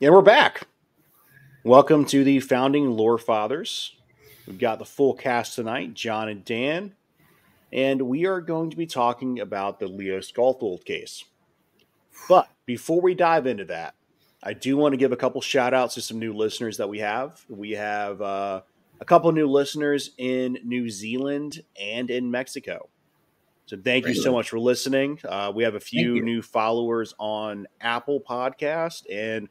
Yeah, we're back. Welcome to the Founding Lore Fathers. We've got the full cast tonight, John and Dan, and we are going to be talking about the Leo Schoefield case. But before we dive into that, I do want to give a couple shout outs to some new listeners that we have. We have a couple new listeners in New Zealand and in Mexico. So thank you so much for listening. We have a few new followers on Apple Podcast, and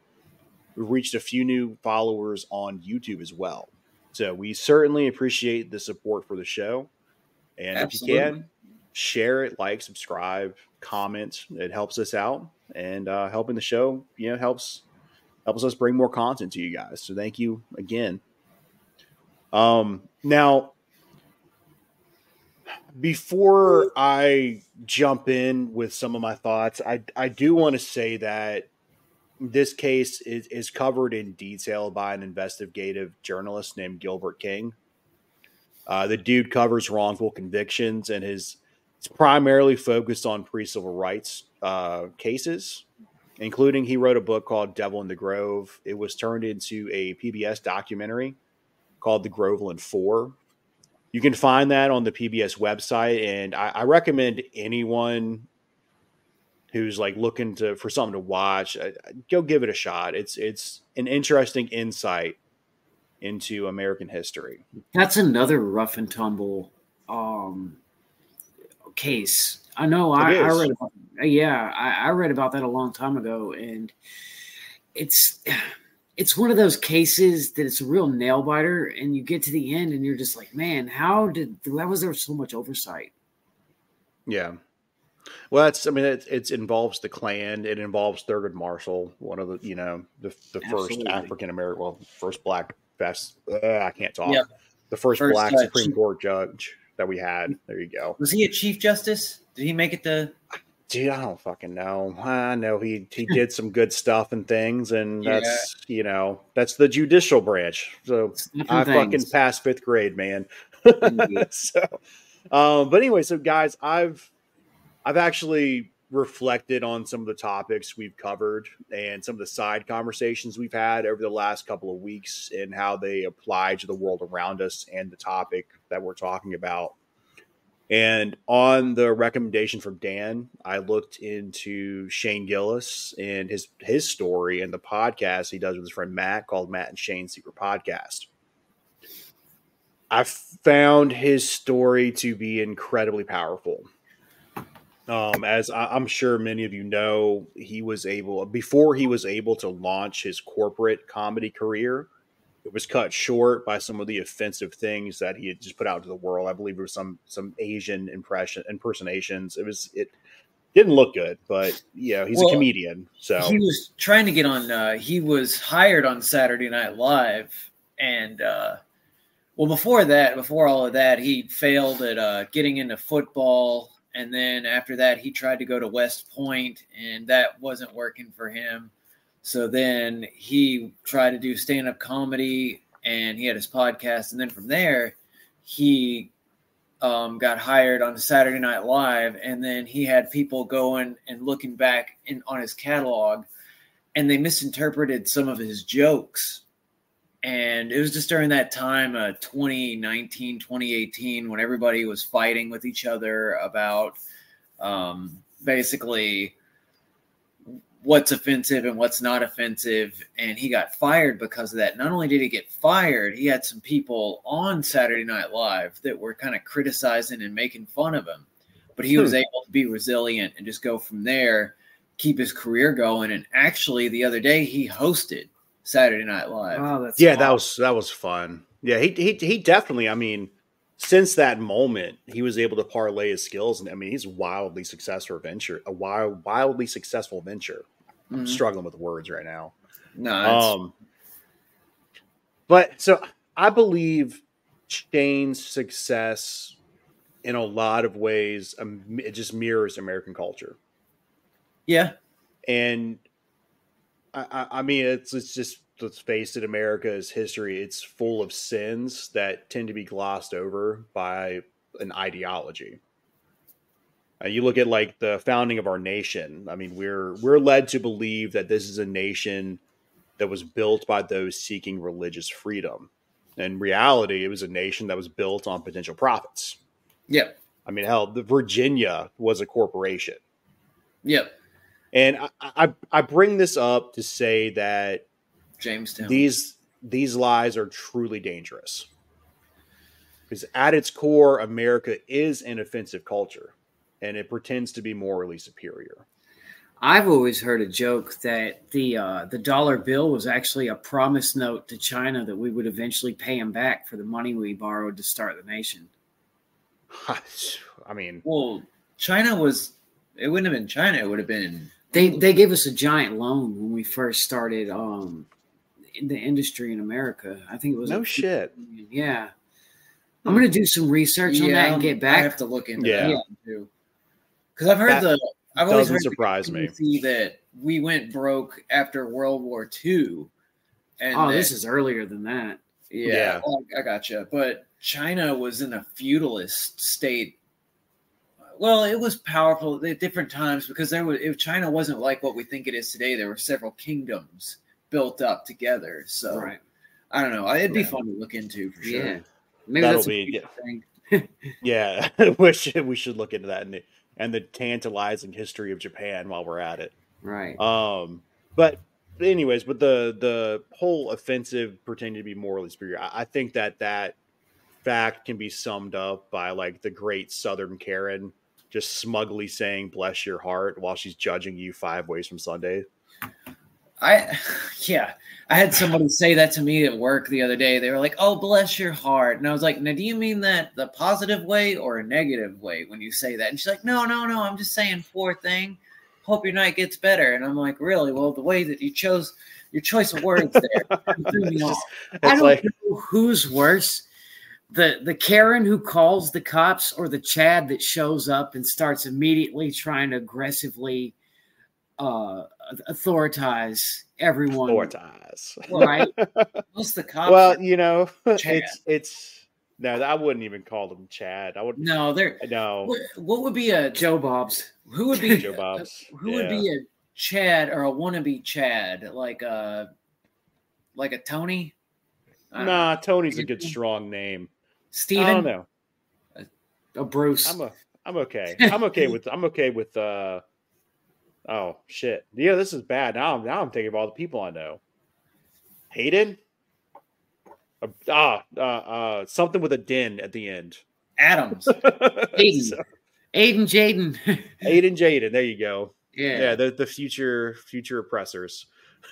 we've reached a few new followers on YouTube as well. So we certainly appreciate the support for the show. And Absolutely. If you can, share it, like, subscribe, comment. It helps us out, and helping the show, helps us bring more content to you guys. So thank you again. Now, before I jump in with some of my thoughts, I do want to say that this case is covered in detail by an investigative journalist named Gilbert King. The dude covers wrongful convictions, and it's primarily focused on pre-civil rights cases, including he wrote a book called Devil in the Grove. It was turned into a PBS documentary called The Groveland Four. You can find that on the PBS website, and I recommend anyone who's like looking for something to watch, go give it a shot. It's an interesting insight into American history. That's another rough and tumble case. I know. I read about. Yeah, I read about that a long time ago, and it's one of those cases that it's a real nail biter, and you get to the end, and you're just like, man, how was there so much oversight? Yeah. Well, it involves the Klan. It involves Thurgood Marshall, one of the first African American, first black best. I can't talk. Yep. The first black Supreme Court judge that we had. There you go. Was he a Chief Justice? Did he make it to? Dude, I don't fucking know. I know he did some good stuff and things, and that's that's the judicial branch. So I fucking passed 5th grade, man. So, but anyway, so guys, I've actually reflected on some of the topics we've covered and some of the side conversations we've had over the last couple of weeks and how they apply to the world around us and the topic that we're talking about. And on the recommendation from Dan, I looked into Shane Gillis and his story and the podcast he does with his friend Matt called Matt and Shane's Secret Podcast. I found his story to be incredibly powerful. As I'm sure many of you know, before he was able to launch his corporate comedy career, it was cut short by some of the offensive things that he had just put out to the world. I believe there was some Asian impersonations. It didn't look good, but he's a comedian. So he was trying to get on. He was hired on Saturday Night Live, and before all of that, he failed at getting into football. And then after that, he tried to go to West Point, and that wasn't working for him. So then he tried to do stand-up comedy, and he had his podcast. And then from there, he got hired on Saturday Night Live, and then he had people going and looking back on his catalog, and they misinterpreted some of his jokes. And it was just during that time, 2019, 2018, when everybody was fighting with each other about basically what's offensive and what's not offensive. And he got fired because of that. Not only did he get fired, he had some people on Saturday Night Live that were kind of criticizing and making fun of him. But he was able to be resilient and just go from there, keep his career going. And actually, the other day, he hosted Saturday Night Live. Oh, that's awesome. that was fun. Yeah, he definitely. Since that moment, he was able to parlay his skills, and he's a wildly successful venture. I'm struggling with words right now. No, but so I believe Shane's success in a lot of ways, it just mirrors American culture. Yeah, and it's just, let's face it, America's history, it's full of sins that tend to be glossed over by an ideology. You look at like the founding of our nation. We're led to believe that this is a nation that was built by those seeking religious freedom. In reality, it was a nation that was built on potential profits. Yep. I mean, hell, Virginia was a corporation. Yep. And I bring this up to say that Jamestown. These lies are truly dangerous. Because at its core, America is an offensive culture, and it pretends to be morally superior. I've always heard a joke that the dollar bill was actually a promise note to China that we would eventually pay them back for the money we borrowed to start the nation. I mean, well, China was. It wouldn't have been China. It would have been. They gave us a giant loan when we first started in the industry in America. I think it was no shit. Yeah. I'm going to do some research on that and get back. I have to look into that too. Because I've heard I've always heard surprise me that we went broke after World War II. And this is earlier than that. Yeah. Well, I gotcha. But China was in a feudalist state. Well, it was powerful at different times because if China wasn't like what we think it is today, there were several kingdoms built up together. So I don't know. It'd be fun to look into for sure. Yeah. Maybe that'll be thing. Yeah, we should look into that and the tantalizing history of Japan while we're at it. Right. But anyways, with the whole offensive pretending to be morally superior, I think that fact can be summed up by like the great Southern Karen just smugly saying "bless your heart" while she's judging you 5 ways from Sunday. I had somebody say that to me at work the other day. They were like, "Oh, bless your heart," and I was like, "Now, do you mean that the positive way or a negative way when you say that?" And she's like, "No, I'm just saying poor thing. Hope your night gets better." And I'm like, "Really? Well, the way that you chose your choice of words there threw me off." I don't know who's worse. The Karen who calls the cops or the Chad that shows up and starts immediately trying to aggressively authoritize everyone. Right? Most the cops. Well, you know, it's no, I wouldn't even call them Chad. I would no. What would be a Joe Bob's? Who would be Joe Bob's? Who would be a Chad or a wannabe Chad? Like a Tony? Nah, Tony's a good strong name. Steven? I don't know. A Bruce. I'm okay. I'm okay with oh shit. Yeah, this is bad. Now I'm thinking of all the people I know. Hayden? Something with a din at the end. Adams. Aiden. Jaden. Aiden Jaden. There you go. Yeah. The future oppressors.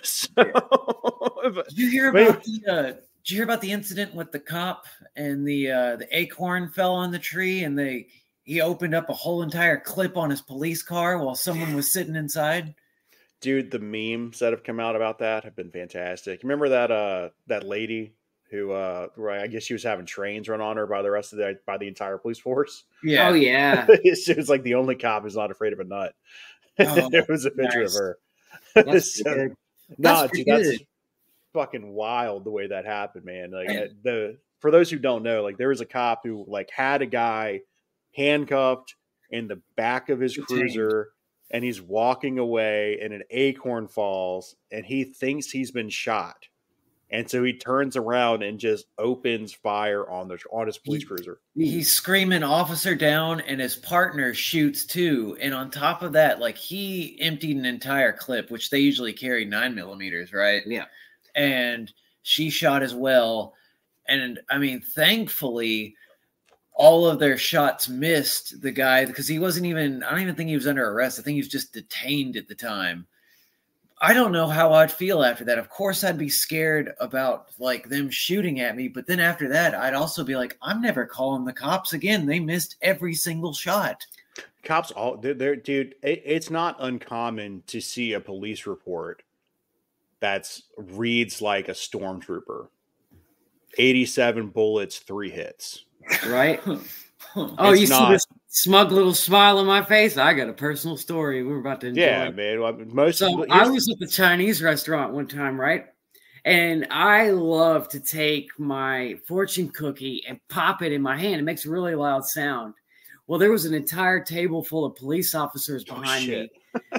So, Did you hear about the incident with the cop and the acorn fell on the tree and he opened up a whole entire clip on his police car while someone was sitting inside? Dude, the memes that have come out about that have been fantastic. Remember that lady who I guess she was having trains run on her by the entire police force? Yeah. Oh yeah. She was like the only cop who's not afraid of a nut. There was a picture of her. That's good. That's fucking wild the way that happened, man. Like for those who don't know, like there was a cop who like had a guy handcuffed in the back of his cruiser and he's walking away and an acorn falls and he thinks he's been shot. And so he turns around and just opens fire on his police cruiser. He's screaming "officer down" and his partner shoots too. And on top of that, like he emptied an entire clip, which they usually carry 9mm, right? Yeah. And she shot as well. And I mean, thankfully, all of their shots missed the guy because I don't even think he was under arrest. I think he was just detained at the time. I don't know how I'd feel after that. Of course, I'd be scared about like them shooting at me. But then after that, I'd also be like, I'm never calling the cops again. They missed every single shot. Cops, dude, it's not uncommon to see a police report that reads like a stormtrooper. 87 bullets, 3 hits. Right? Oh, you see this smug little smile on my face? I got a personal story we're about to enjoy. Yeah, man. I was at the Chinese restaurant one time, right? And I love to take my fortune cookie and pop it in my hand. It makes a really loud sound. Well, there was an entire table full of police officers behind me.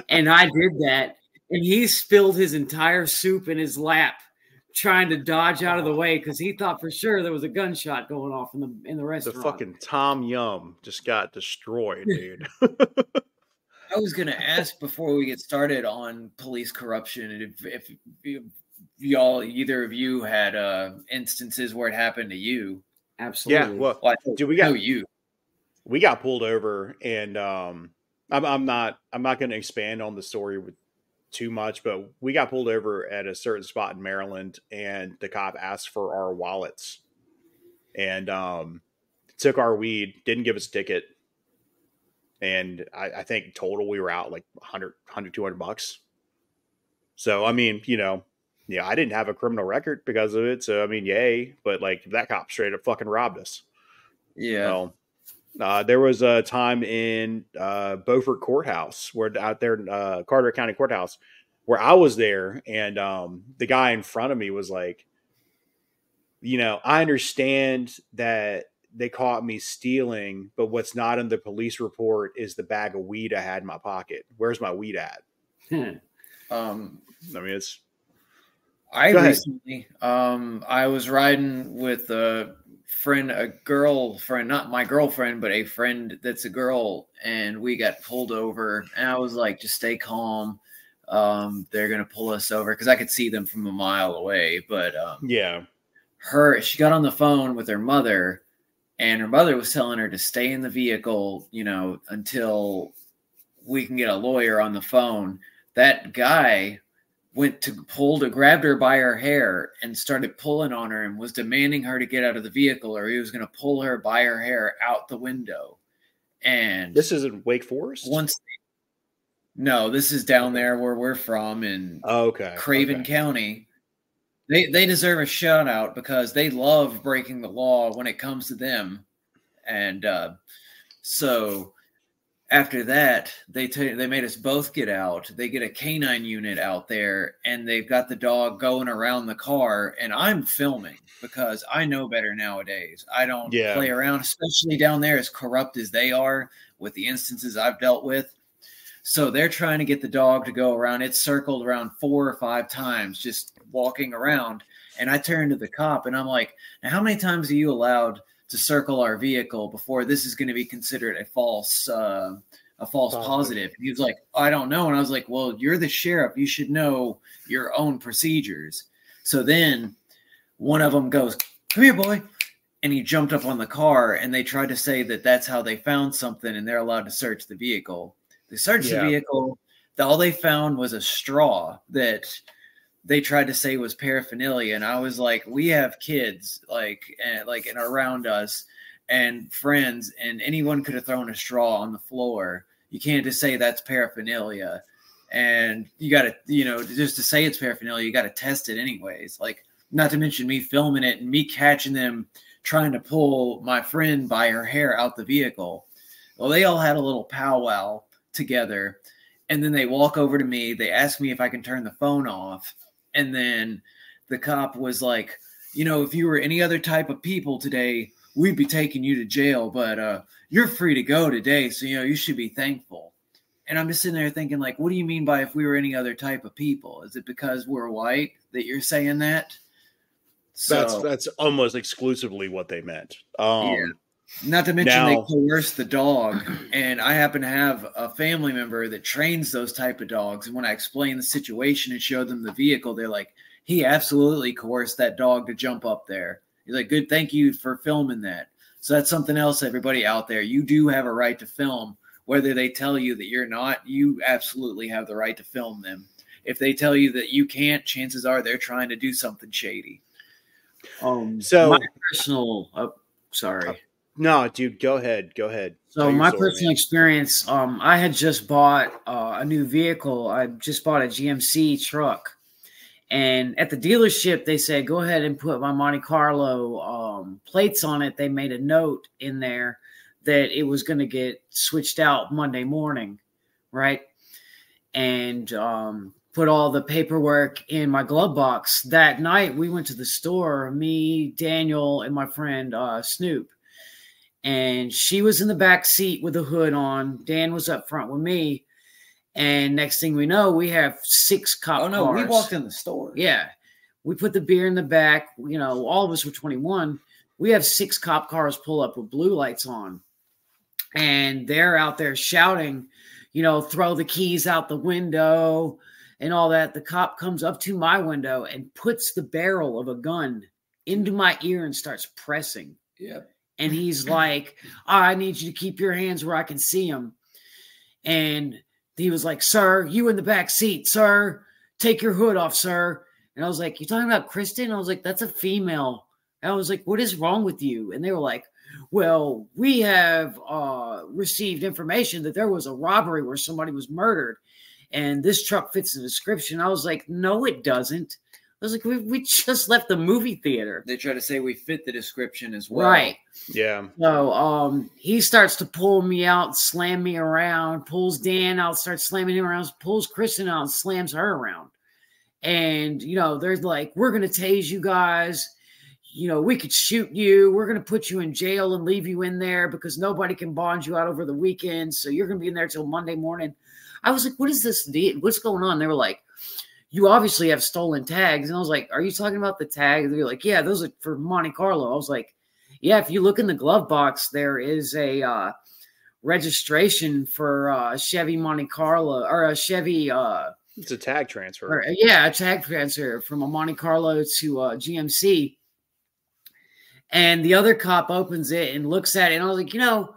And I did that. and he spilled his entire soup in his lap, trying to dodge out of the way because he thought for sure there was a gunshot going off in the restaurant. The fucking Tom Yum just got destroyed, dude. I was gonna ask before we get started on police corruption if y'all, either of you, had instances where it happened to you. Absolutely. Yeah. Well, dude, we got pulled over, and I'm not going to expand on the story with too much, but we got pulled over at a certain spot in Maryland, and the cop asked for our wallets, and took our weed, didn't give us a ticket, and I think total we were out like $100, $200. So I mean, I didn't have a criminal record because of it, so I mean, yay! But like that cop straight up fucking robbed us. Yeah. There was a time in Beaufort Courthouse, out there in Carteret County Courthouse, where I was there, and the guy in front of me was like, I understand that they caught me stealing, but what's not in the police report is the bag of weed I had in my pocket. Where's my weed at? I mean, recently, I was riding with a girlfriend, not my girlfriend, but a friend that's a girl, and we got pulled over, and I was like, just stay calm. They're going to pull us over, because I could see them from a mile away. But she got on the phone with her mother, and her mother was telling her to stay in the vehicle, until we can get a lawyer on the phone. That guy grabbed her by her hair and started pulling on her and was demanding her to get out of the vehicle, or he was going to pull her by her hair out the window. And this is in Wake Forest? No, this is down there where we're from in Craven County. They deserve a shout out because they love breaking the law when it comes to them. And so after that, they made us both get out. They get a canine unit out there, and they've got the dog going around the car. And I'm filming because I know better nowadays. I don't play around, especially down there as corrupt as they are with the instances I've dealt with. So they're trying to get the dog to go around. It's circled around 4 or 5 times, just walking around. And I turned to the cop, and I'm like, now how many times are you allowed to circle our vehicle before this is going to be considered a false positive? And he was like, I don't know. And I was like, well, you're the sheriff. You should know your own procedures. So then one of them goes, come here, boy. And he jumped up on the car, and they tried to say that that's how they found something, and they're allowed to search the vehicle. They searched the vehicle. All they found was a straw that they tried to say was paraphernalia. And I was like, we have kids and around us and friends, and anyone could have thrown a straw on the floor. You can't just say that's paraphernalia. And you got to, just to say it's paraphernalia, you got to test it anyways. Like, not to mention me filming it and me catching them trying to pull my friend by her hair out the vehicle. Well, they all had a little powwow together. And then they walk over to me. They ask me if I can turn the phone off. And then the cop was like, if you were any other type of people today, we'd be taking you to jail, but you're free to go today. So, you should be thankful. And I'm just sitting there thinking, like, what do you mean by if we were any other type of people? Is it because we're white that you're saying that? So, that's almost exclusively what they meant. Not to mention they coerced the dog. And I happen to have a family member that trains those type of dogs. And when I explained the situation and showed them the vehicle, they're like, he absolutely coerced that dog to jump up there. He's like, good, thank you for filming that. So that's something else, everybody out there. You do have a right to film. Whether they tell you that you're not, you absolutely have the right to film them. If they tell you that you can't, chances are they're trying to do something shady. So my personal, no, dude, go ahead. So my personal experience, I had just bought a new vehicle. I just bought a GMC truck. And at the dealership, they said, go ahead and put my Monte Carlo plates on it. They made a note in there that it was going to get switched out Monday morning, right? And put all the paperwork in my glove box. That night, we went to the store, me, Daniel, and my friend Snoop. And she was in the back seat with the hood on. Dan was up front with me. And next thing we know, we have 6 cop cars. Oh, no, we walked in the store. Yeah. We put the beer in the back. You know, all of us were 21. We have 6 cop cars pull up with blue lights on. And they're out there shouting, you know, throw the keys out the window and all that. The cop comes up to my window and puts the barrel of a gun into my ear and starts pressing. Yep. And he's like, I need you to keep your hands where I can see them. And he was like, sir, you in the back seat, sir. Take your hood off, sir. And I was like, you talking about Kristen? I was like, that's a female. And I was like, what is wrong with you? And they were like, well, we have received information that there was a robbery where somebody was murdered. And this truck fits the description. I was like, no, it doesn't. I was like, we just left the movie theater. They try to say we fit the description as well. Right. Yeah. So he starts to pull me out, slam me around, pulls Dan out, starts slamming him around, pulls Kristen out, and slams her around. And, you know, they're like, we're going to tase you guys. You know, we could shoot you. We're going to put you in jail and leave you in there because nobody can bond you out over the weekend. So you're going to be in there till Monday morning. I was like, what is this? What's going on? They were like, you obviously have stolen tags. And I was like, are you talking about the tags? They were like, yeah, those are for Monte Carlo. I was like, yeah, if you look in the glove box, there is a registration for a Chevy Monte Carlo or a Chevy. It's a tag transfer. A tag transfer from a Monte Carlo to GMC. And the other cop opens it and looks at it. And I was like, you know,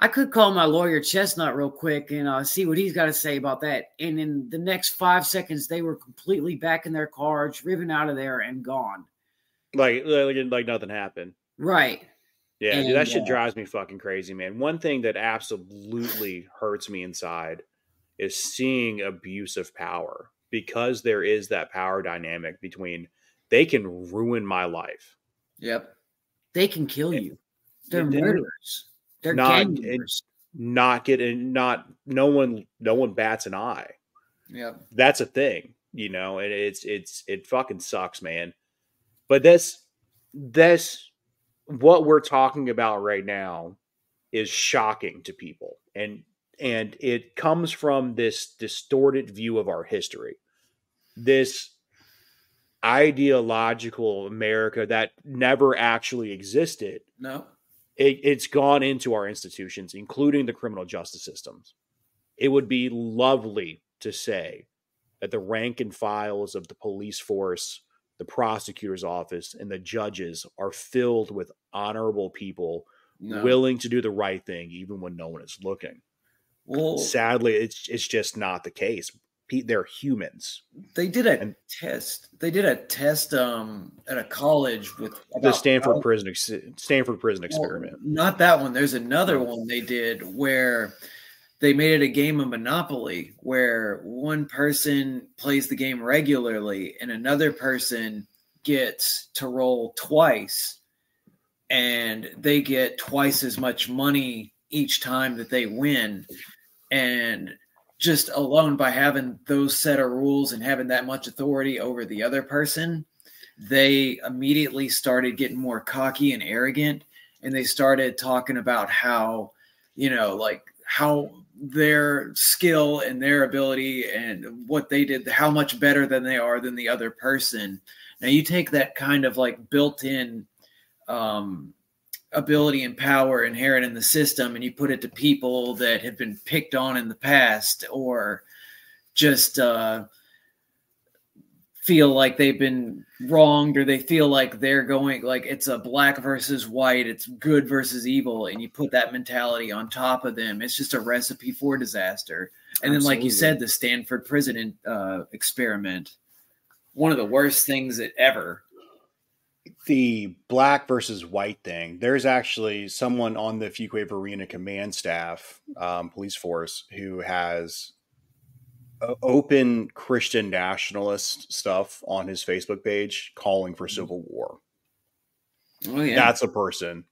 I could call my lawyer Chestnut real quick and see what he's got to say about that. And in the next 5 seconds, they were completely back in their car, driven out of there and gone. Like nothing happened. Right. Yeah, and, dude, that shit drives me fucking crazy, man. One thing that absolutely hurts me inside is seeing abuse of power, because there is that power dynamic between they can ruin my life. Yep. They can kill you. They're murderers. They're gang members. No one bats an eye. Yeah. That's a thing, you know, and it fucking sucks, man. But this what we're talking about right now is shocking to people. And it comes from this distorted view of our history. This ideological America that never actually existed. No. It's gone into our institutions, including the criminal justice systems. It would be lovely to say that the rank and files of the police force, the prosecutor's office, and the judges are filled with honorable people willing to do the right thing, even when no one is looking. Well, sadly, it's just not the case. They're humans. They did a test. They did a test at a college with the Stanford prison experiment. Not that one. There's another one they did where they made it a game of Monopoly, where one person plays the game regularly and another person gets to roll twice, and they get twice as much money each time that they win. And just alone by having those set of rules and having that much authority over the other person, they immediately started getting more cocky and arrogant. And they started talking about how, you know, like how their skill and their ability and what they did, how much better than they are than the other person. Now you take that kind of like built-in ability and power inherent in the system, and you put it to people that have been picked on in the past, or just feel like they've been wronged, or they feel like they're going like it's a black versus white, it's good versus evil, and you put that mentality on top of them. It's just a recipe for disaster. And then, like you said, the Stanford prison experiment, one of the worst things ever. The black versus white thing. There's actually someone on the Fuquay Arena command staff, police force, who has open Christian nationalist stuff on his Facebook page calling for civil war. Oh, yeah. That's a person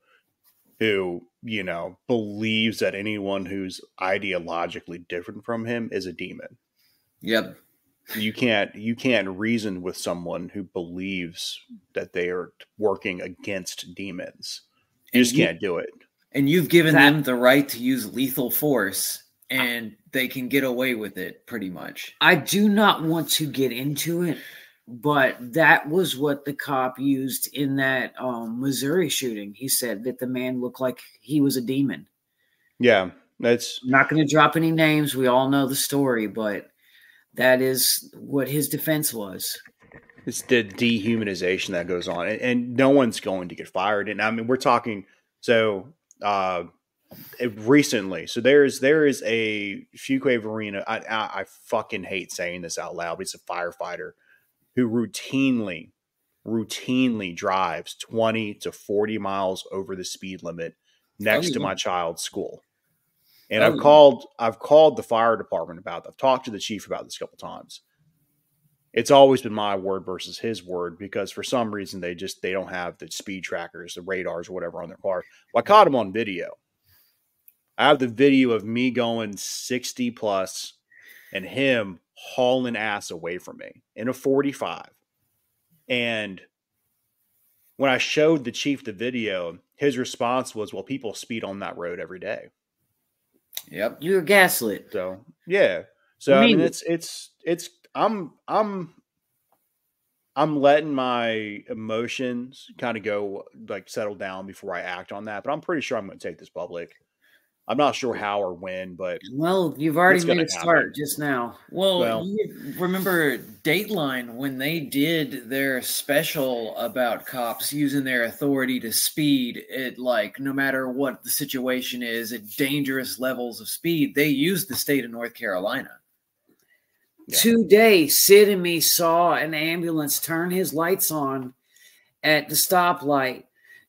who, you know, believes that anyone who's ideologically different from him is a demon. Yep. You can't reason with someone who believes that they are working against demons. You just can't do it. And you've given them the right to use lethal force, and they can get away with it pretty much. I do not want to get into it, but that was what the cop used in that Missouri shooting. He said that the man looked like he was a demon. Yeah, I'm not going to drop any names. We all know the story, but that is what his defense was. It's the dehumanization that goes on, and no one's going to get fired. And I mean, we're talking recently. So there is a Fuquay Arena. I fucking hate saying this out loud, but he's a firefighter who routinely drives 20 to 40 miles over the speed limit next to my child's school. And I've called the fire department about it. I've talked to the chief about this a couple times. It's always been my word versus his word, because for some reason they don't have the speed trackers, the radars or whatever on their car. Well, I caught him on video. I have the video of me going 60 plus and him hauling ass away from me in a 45. And when I showed the chief the video, his response was, well, people speed on that road every day. Yep. You're gaslit. So, yeah. So, I mean, I'm letting my emotions kind of go, like, settle down before I act on that. But I'm pretty sure I'm going to take this public. I'm not sure how or when, but well, you've already made it start just now. Well, you remember Dateline when they did their special about cops using their authority to speed at, like, no matter what the situation is, at dangerous levels of speed. They used the state of North Carolina. Yeah. Today, Sid and me saw an ambulance turn his lights on at the stoplight,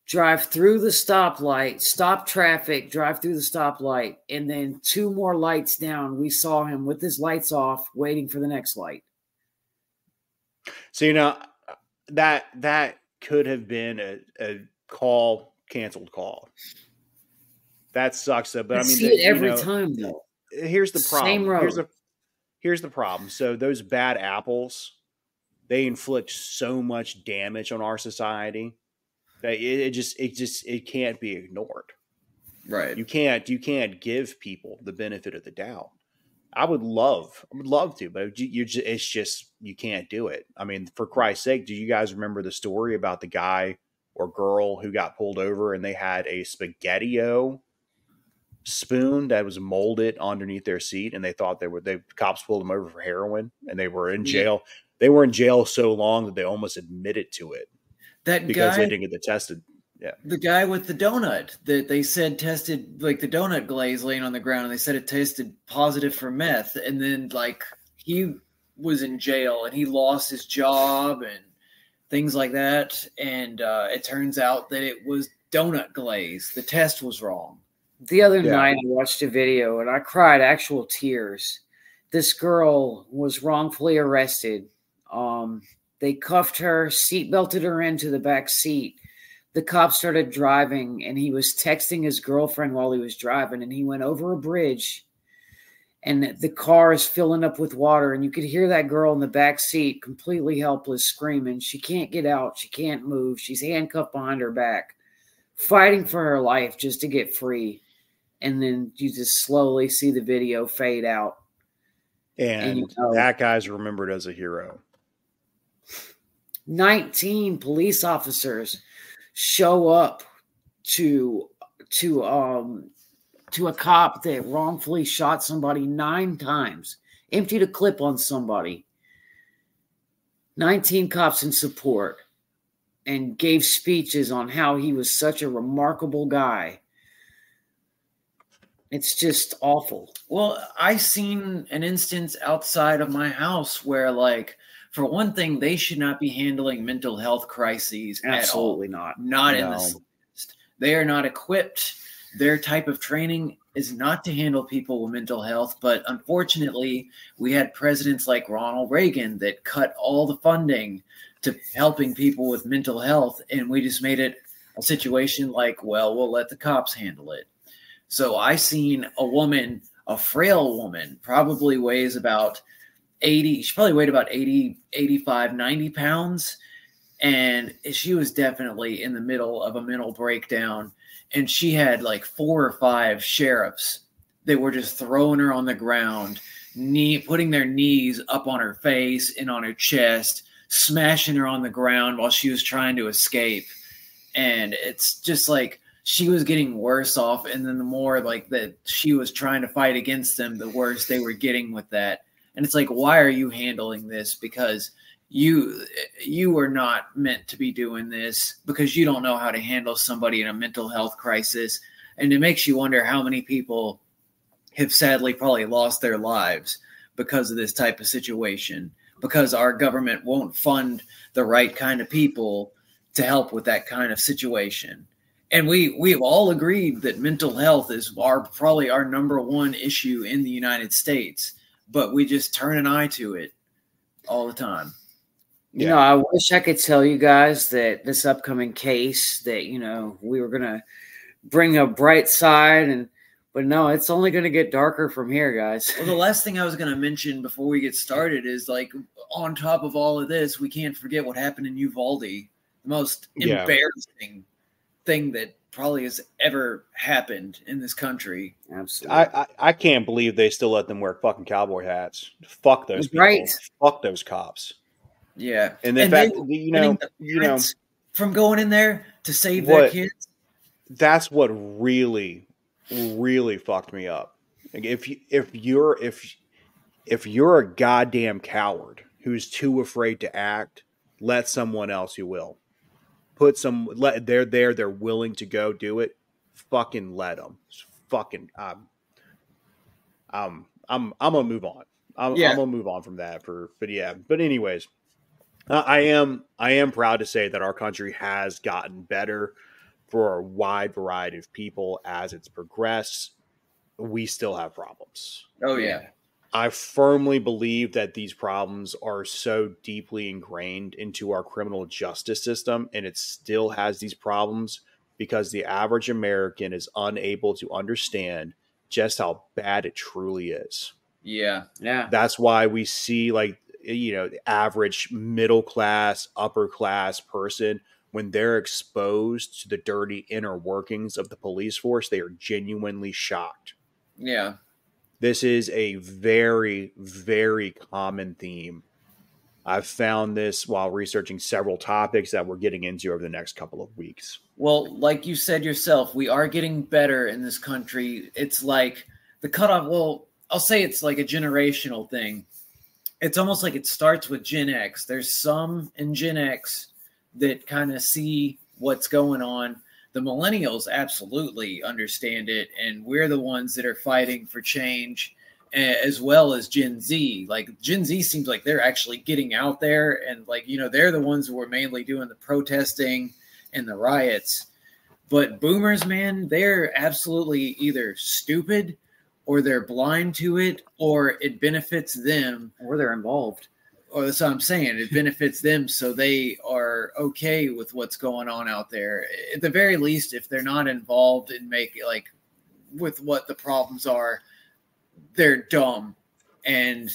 drive through the stoplight, stop traffic, drive through the stoplight, and then 2 more lights down, we saw him with his lights off, waiting for the next light. So, you know, that could have been a canceled call. That sucks, though. But I mean, see it every time, though. Here's the problem. Same road. Here's the problem. So those bad apples, they inflict so much damage on our society that it can't be ignored. Right. You can't give people the benefit of the doubt. I would love to, but you can't do it. I mean, for Christ's sake, do you guys remember the story about the guy or girl who got pulled over and they had a Spaghetti-O spoon that was molded underneath their seat, and they thought cops pulled them over for heroin, and they were in jail. They were in jail so long that they almost admitted to it. Because they didn't get the tested. Yeah. The guy with the donut that they said tested, like, the donut glaze laying on the ground, and they said it tested positive for meth. And then, like, he was in jail and he lost his job and things like that. And it turns out that it was donut glaze. The test was wrong. The other night I watched a video and I cried actual tears. This girl was wrongfully arrested. They cuffed her, seatbelted her into the back seat. The cop started driving, and he was texting his girlfriend while he was driving, and he went over a bridge, and the car is filling up with water, and you could hear that girl in the back seat completely helpless, screaming. She can't get out. She can't move. She's handcuffed behind her back, fighting for her life just to get free. And then you just slowly see the video fade out. And that guy's remembered as a hero. 19 police officers show up to a cop that wrongfully shot somebody 9 times, emptied a clip on somebody. 19 cops in support, and gave speeches on how he was such a remarkable guy. It's just awful. Well, I seen an instance outside of my house where, like, for one thing, they should not be handling mental health crises at all. Absolutely not. Not in the slightest. They are not equipped. Their type of training is not to handle people with mental health. But unfortunately, we had presidents like Ronald Reagan that cut all the funding to helping people with mental health. And we just made it a situation like, well, we'll let the cops handle it. So I seen a woman, a frail woman, probably weighs about 80, she probably weighed about 80, 85, 90 pounds. And she was definitely in the middle of a mental breakdown. And she had like 4 or 5 sheriffs They were just throwing her on the ground, putting their knees up on her face and on her chest, smashing her on the ground while she was trying to escape. And it's just like she was getting worse off. And then the more like that she was trying to fight against them, the worse they were getting with that. And it's like, why are you handling this? Because you are not meant to be doing this, because you don't know how to handle somebody in a mental health crisis. And it makes you wonder how many people have sadly probably lost their lives because of this type of situation, because our government won't fund the right kind of people to help with that kind of situation. And we've all agreed that mental health is probably our number one issue in the United States, but we just turn an eye to it all the time. You know, I wish I could tell you guys that this upcoming case that, you know, we were going to bring a bright side, but no, it's only going to get darker from here, guys. Well, the last thing I was going to mention before we get started is, like, on top of all of this, we can't forget what happened in Uvalde. The most embarrassing thing that probably has ever happened in this country. Absolutely. I can't believe they still let them wear fucking cowboy hats. Fuck those people. Right. Fuck those cops. Yeah. And the fact, you know, from going in there to save their kids. That's what really, really fucked me up. Like if you're a goddamn coward who's too afraid to act, let someone else who will. They're willing to go do it. Fucking let them. Fucking I'm gonna move on. I'm gonna move on from that but anyways, I am proud to say that our country has gotten better for a wide variety of people as it's progressed. We still have problems. Oh yeah. I firmly believe that these problems are so deeply ingrained into our criminal justice system, and it still has these problems because the average American is unable to understand just how bad it truly is. Yeah. Yeah. That's why we see, like, you know, the average middle class, upper class person, when they're exposed to the dirty inner workings of the police force, they are genuinely shocked. Yeah. This is a very, very common theme. I've found this while researching several topics that we're getting into over the next couple of weeks. Well, like you said yourself, we are getting better in this country. It's like the cutoff. Well, I'll say it's like a generational thing. It's almost like it starts with Gen X. There's some in Gen X that kind of see what's going on. The millennials absolutely understand it, and we're the ones that are fighting for change, as well as Gen Z. Like, Gen Z seems like they're actually getting out there, and, like, you know, they're the ones who are mainly doing the protesting and the riots. But boomers, man, they're absolutely either stupid or they're blind to it, or it benefits them, or they're involved. Or that's what I'm saying. It benefits them, so they are okay with what's going on out there. At the very least, if they're not involved in with what the problems are, they're dumb. And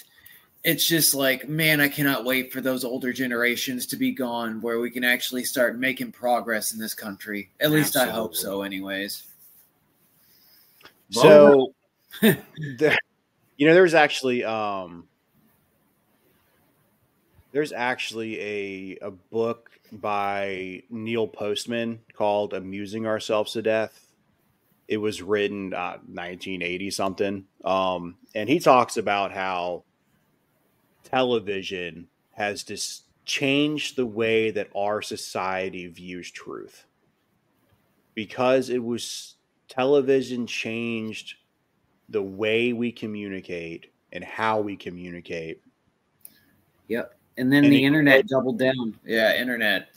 it's just like, man, I cannot wait for those older generations to be gone, where we can actually start making progress in this country. At least I hope so, anyways. So, there's actually a book by Neil Postman called "Amusing Ourselves to Death." It was written 1980 something, and he talks about how television has just changed the way that our society views truth, because television changed the way we communicate and how we communicate. Yep. And then the internet doubled down. Yeah, internet.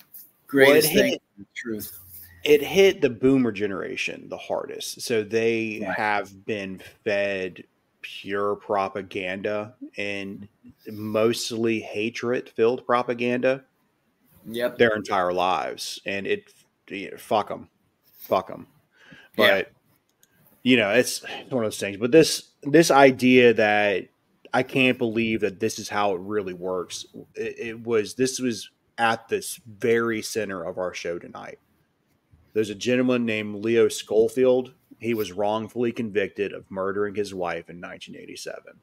Greatest thing. Truth. It hit the boomer generation the hardest. So they have been fed pure propaganda and mostly hatred-filled propaganda. Yep. Their entire lives. And fuck them. Fuck them. But, it's one of those things. But this idea that I can't believe that this is how it really works. This was at this very center of our show tonight. There's a gentleman named Leo Schoefield he was wrongfully convicted of murdering his wife in 1987.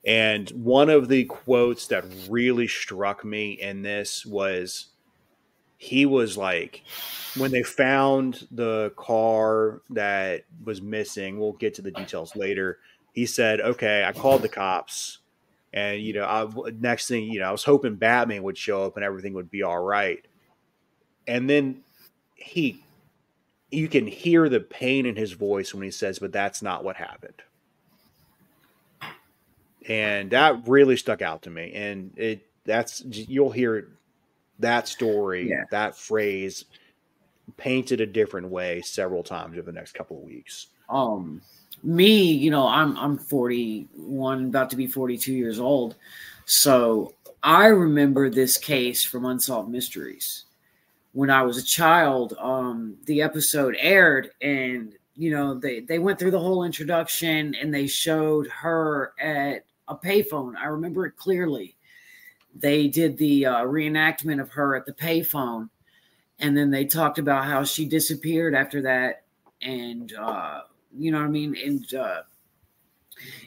And one of the quotes that really struck me in this was, he was like, when they found the car that was missing, we'll get to the details later. He said, okay, I called the cops, and, next thing, I was hoping Batman would show up and everything would be all right. And then you can hear the pain in his voice when he says, but that's not what happened. And that really stuck out to me. And you'll hear that story, that phrase painted a different way several times over the next couple of weeks. Me, I'm 41, about to be 42 years old. So I remember this case from Unsolved Mysteries. When I was a child, the episode aired, and, they went through the whole introduction, and they showed her at a payphone. I remember it clearly. They did the reenactment of her at the payphone, and then they talked about how she disappeared after that. And, you know what I mean? And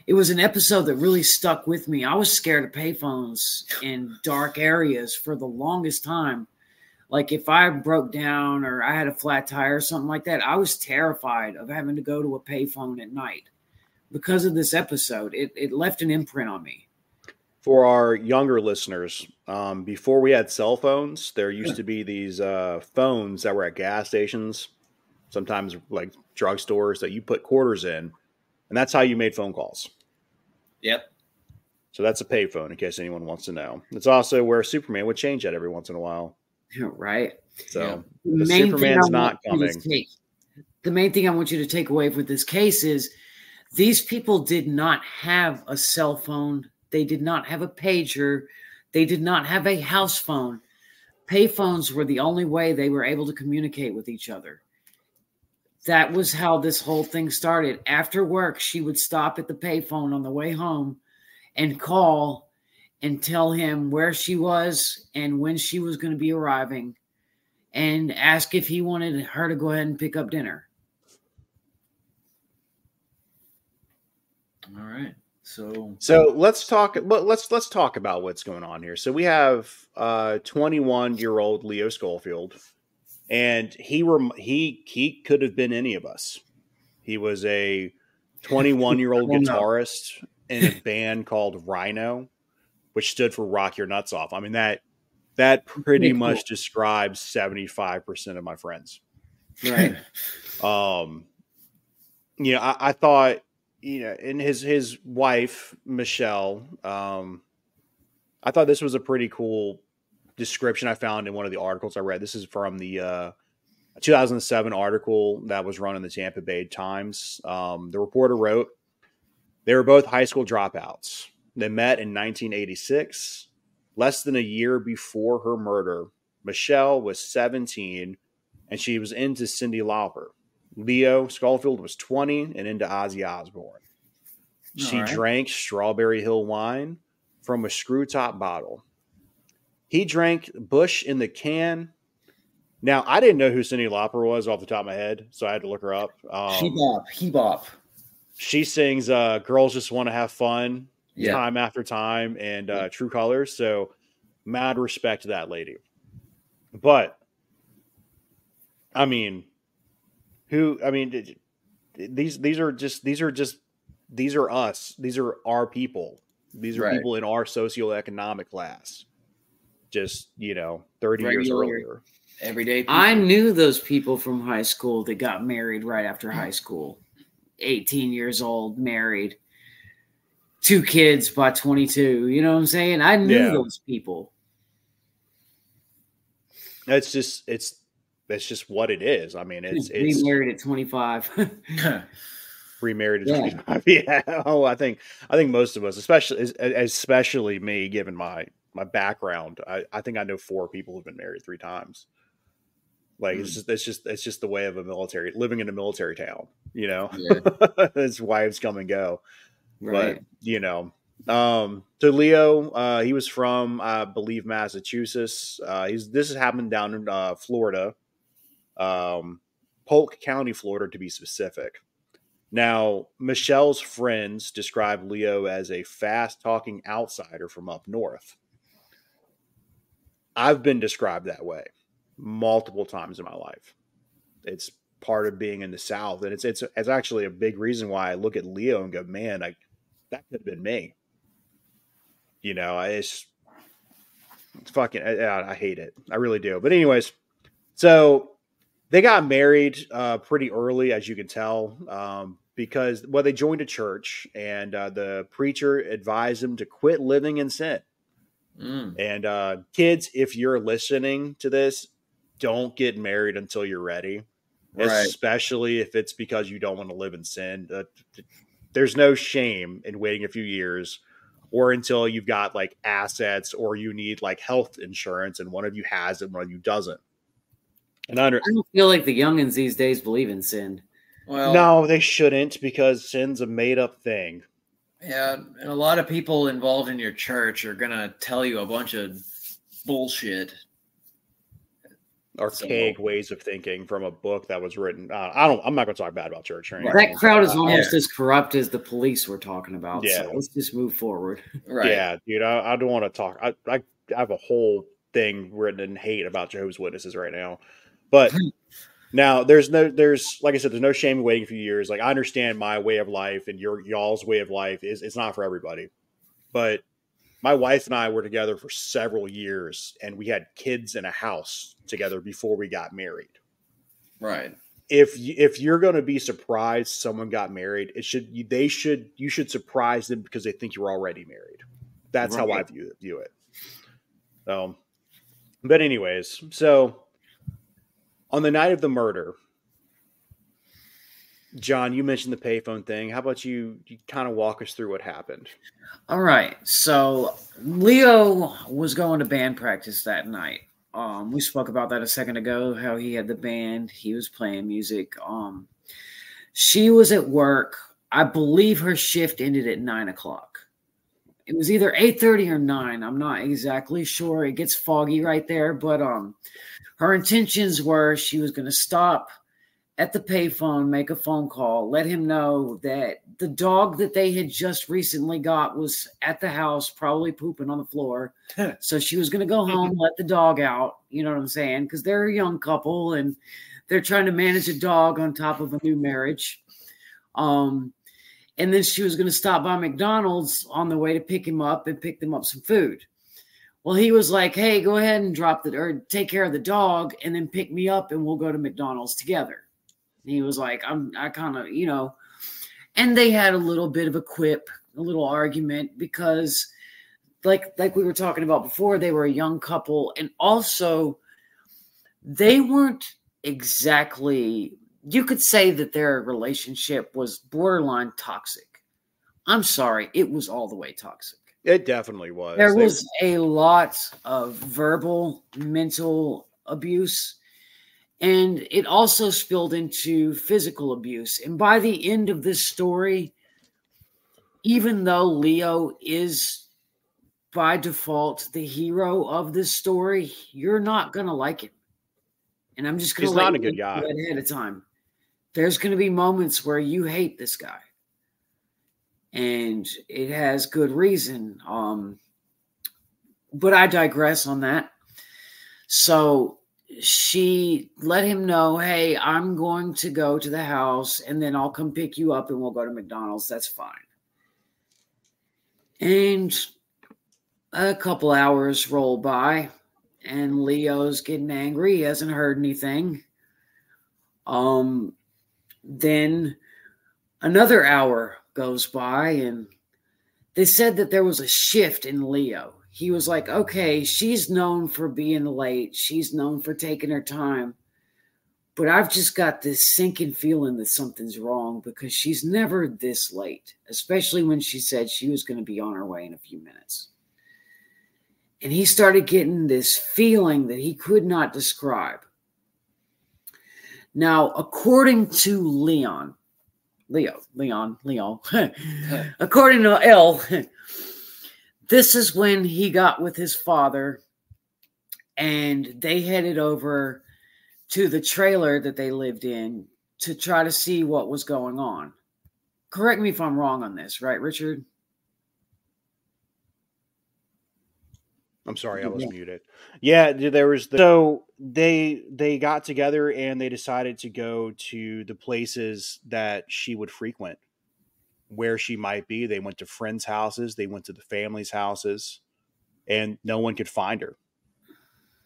it was an episode that really stuck with me. I was scared of payphones in dark areas for the longest time. Like, if I broke down or I had a flat tire or something like that, I was terrified of having to go to a payphone at night. Because of this episode, it left an imprint on me. For our younger listeners, before we had cell phones, there used to be these phones that were at gas stations, sometimes like drugstores, that you put quarters in, and that's how you made phone calls. Yep. So that's a payphone, in case anyone wants to know. It's also where Superman would change that every once in a while. Right. So the Superman's not coming. The main thing I want you to take away with this case is these people did not have a cell phone. They did not have a pager. They did not have a house phone. Payphones were the only way they were able to communicate with each other. That was how this whole thing started. After work, she would stop at the payphone on the way home and call and tell him where she was and when she was going to be arriving, and ask if he wanted her to go ahead and pick up dinner. All right. So let's talk about what's going on here. So we have 21-year-old Leo Schoefield, and he could have been any of us. He was a 21-year-old guitarist in a band called Rhino, which stood for Rock Your Nuts Off. I mean, that pretty much describes 75% of my friends. Right. I thought, and his wife, Michelle, I thought this was a pretty cool description I found in one of the articles I read. This is from the 2007 article that was run in the Tampa Bay Times. The reporter wrote, they were both high school dropouts. They met in 1986. Less than a year before her murder, Michelle was 17, and she was into Cyndi Lauper. Leo Schoefield was 20 and into Ozzy Osbourne. She drank Strawberry Hill wine from a screw top bottle. He drank Busch in the can. Now, I didn't know who Cyndi Lauper was off the top of my head, so I had to look her up. He bop. She sings Girls Just Want to Have Fun time after time and True Colors. So mad respect to that lady. But, I mean, these are us. These are our people. These are people in our socioeconomic class. Just, 30 years earlier. Everyday people. I knew those people from high school that got married right after high school. 18 years old, married. 2 kids by 22. You know what I'm saying? I knew those people. That's just what it is. I mean, it's remarried at 25. Remarried at 25. Yeah. Oh, I think most of us, especially me, given my background, I think I know 4 people who've been married 3 times. Like it's just the way of living in a military town, That's wives come and go. Right. But, so Leo, he was from, I believe, Massachusetts. This has happened down in Florida. Part Polk County, Florida, to be specific. Now, Michelle's friends describe Leo as a fast-talking outsider from up north. I've been described that way multiple times in my life. It's part of being in the South, and it's actually a big reason why I look at Leo and go, man, that could have been me. You know, it's fucking, I hate it. I really do. But anyways, so they got married pretty early, as you can tell, because, well, they joined a church, and the preacher advised them to quit living in sin. And kids, if you're listening to this, don't get married until you're ready, especially if it's because you don't want to live in sin. There's no shame in waiting a few years or until you've got like assets or you need like health insurance and one of you has it and one of you doesn't. And I don't feel like the youngins these days believe in sin. Well, no, they shouldn't, because sin's a made up thing. Yeah, and a lot of people involved in your church are going to tell you a bunch of bullshit. Archaic ways of thinking from a book that was written. I'm not going to talk bad about church or anything. That crowd is almost as corrupt as the police we're talking about. Yeah. So let's just move forward. Right. Yeah, dude, I don't want to talk. I have a whole thing written in hate about Jehovah's Witnesses right now. But now there's like I said, there's no shame in waiting a few years. Like, I understand my way of life and y'all's way of life it's not for everybody. But my wife and I were together for several years, and we had kids in a house together before we got married. Right. If you're going to be surprised someone got married, you should surprise them because they think you're already married. That's how I view it. But anyways, so on the night of the murder, John, you mentioned the payphone thing. How about you kind of walk us through what happened? All right. So Leo was going to band practice that night. We spoke about that a second ago, how he had the band. He was playing music. She was at work. I believe her shift ended at 9 o'clock. It was either 8:30 or 9. I'm not exactly sure. It gets foggy right there. But her intentions were she was going to stop at the payphone, make a phone call, let him know that the dog that they had just recently got was at the house, probably pooping on the floor. So she was going to go home, let the dog out. You know what I'm saying? Because they're a young couple and they're trying to manage a dog on top of a new marriage. And then she was going to stop by McDonald's on the way to pick him up and pick them up some food. Well, he was like, hey, go ahead and take care of the dog and then pick me up and we'll go to McDonald's together. He was like, I kind of, you know, and they had a little bit of a quip, a little argument because like we were talking about before, they were a young couple. And also they weren't exactly, you could say that their relationship was borderline toxic. I'm sorry. It was all the way toxic. It definitely was. There was a lot of verbal, mental abuse. And it also spilled into physical abuse. And by the end of this story, even though Leo is by default the hero of this story, you're not going to like him. And I'm just going to let you know ahead of time. There's going to be moments where you hate this guy. And it has good reason. But I digress on that. So she let him know, hey, I'm going to go to the house and then I'll come pick you up and we'll go to McDonald's. That's fine. And a couple hours roll by and Leo's getting angry. He hasn't heard anything. Then another hour goes by and they said that there was a shift in Leo. He was like, okay, she's known for being late. She's known for taking her time. But I've just got this sinking feeling that something's wrong because she's never this late, especially when she said she was going to be on her way in a few minutes. And he started getting this feeling that he could not describe. Now, according to Leo, according to L, this is when he got with his father and they headed over to the trailer that they lived in to try to see what was going on. Correct me if I'm wrong on this, right, Richard? I'm sorry, I was muted. Yeah, there was so they got together and they decided to go to the places that she would frequent, where she might be. They went to friends' houses, they went to the family's houses, and no one could find her.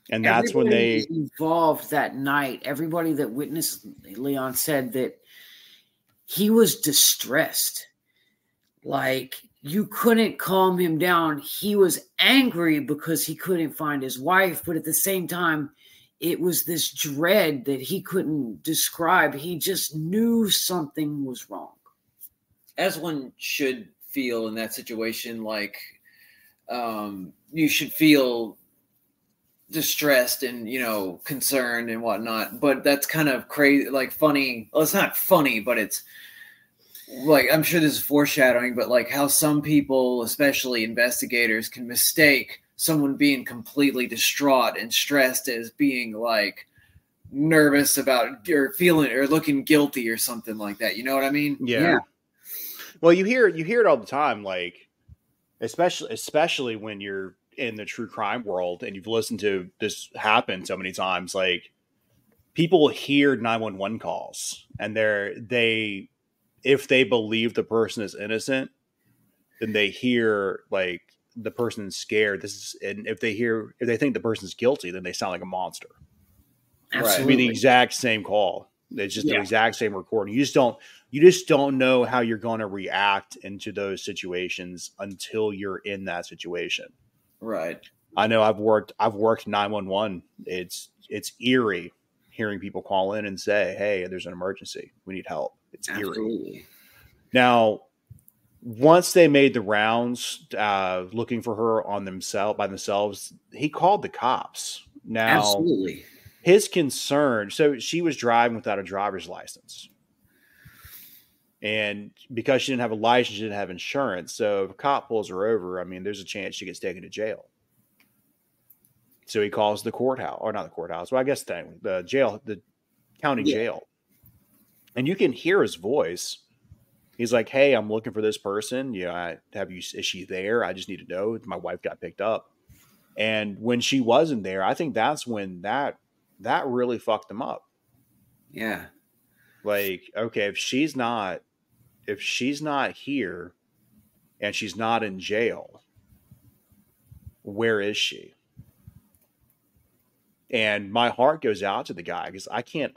And that's when they involved that night. Everybody that witnessed Leon said that he was distressed. Like, you couldn't calm him down. He was angry because he couldn't find his wife, but at the same time, it was this dread that he couldn't describe. He just knew something was wrong. As one should feel in that situation, like you should feel distressed and, you know, concerned and whatnot. But that's kind of crazy, like funny. Well, it's not funny, but it's like, I'm sure this is foreshadowing, but like how some people, especially investigators, can mistake someone being completely distraught and stressed as being like nervous about or feeling or looking guilty or something like that. You know what I mean? Yeah. Well, you hear it all the time, like especially when you're in the true crime world and you've listened to this happen so many times. Like, people hear 911 calls and if they believe the person is innocent, then they hear like the person is scared. And if they think the person's guilty, then they sound like a monster. Absolutely. It'd be the exact same call. It's just the exact same recording. You just don't know how you're going to react into those situations until you're in that situation. Right. I know I've worked 911. It's eerie hearing people call in and say, "Hey, there's an emergency. We need help." It's eerie. Now, once they made the rounds looking for her by themselves, he called the cops. Now, his concern, so she was driving without a driver's license. And because she didn't have a license, she didn't have insurance. So if a cop pulls her over, I mean, there's a chance she gets taken to jail. So he calls the courthouse, or not the courthouse. Well, I guess the jail, the county jail. And you can hear his voice. He's like, "Hey, I'm looking for this person. Yeah, is she there? I just need to know. My wife got picked up." And when she wasn't there, I think that's when that really fucked him up. Yeah. Like, okay, if she's not here and she's not in jail, where is she? And my heart goes out to the guy because I can't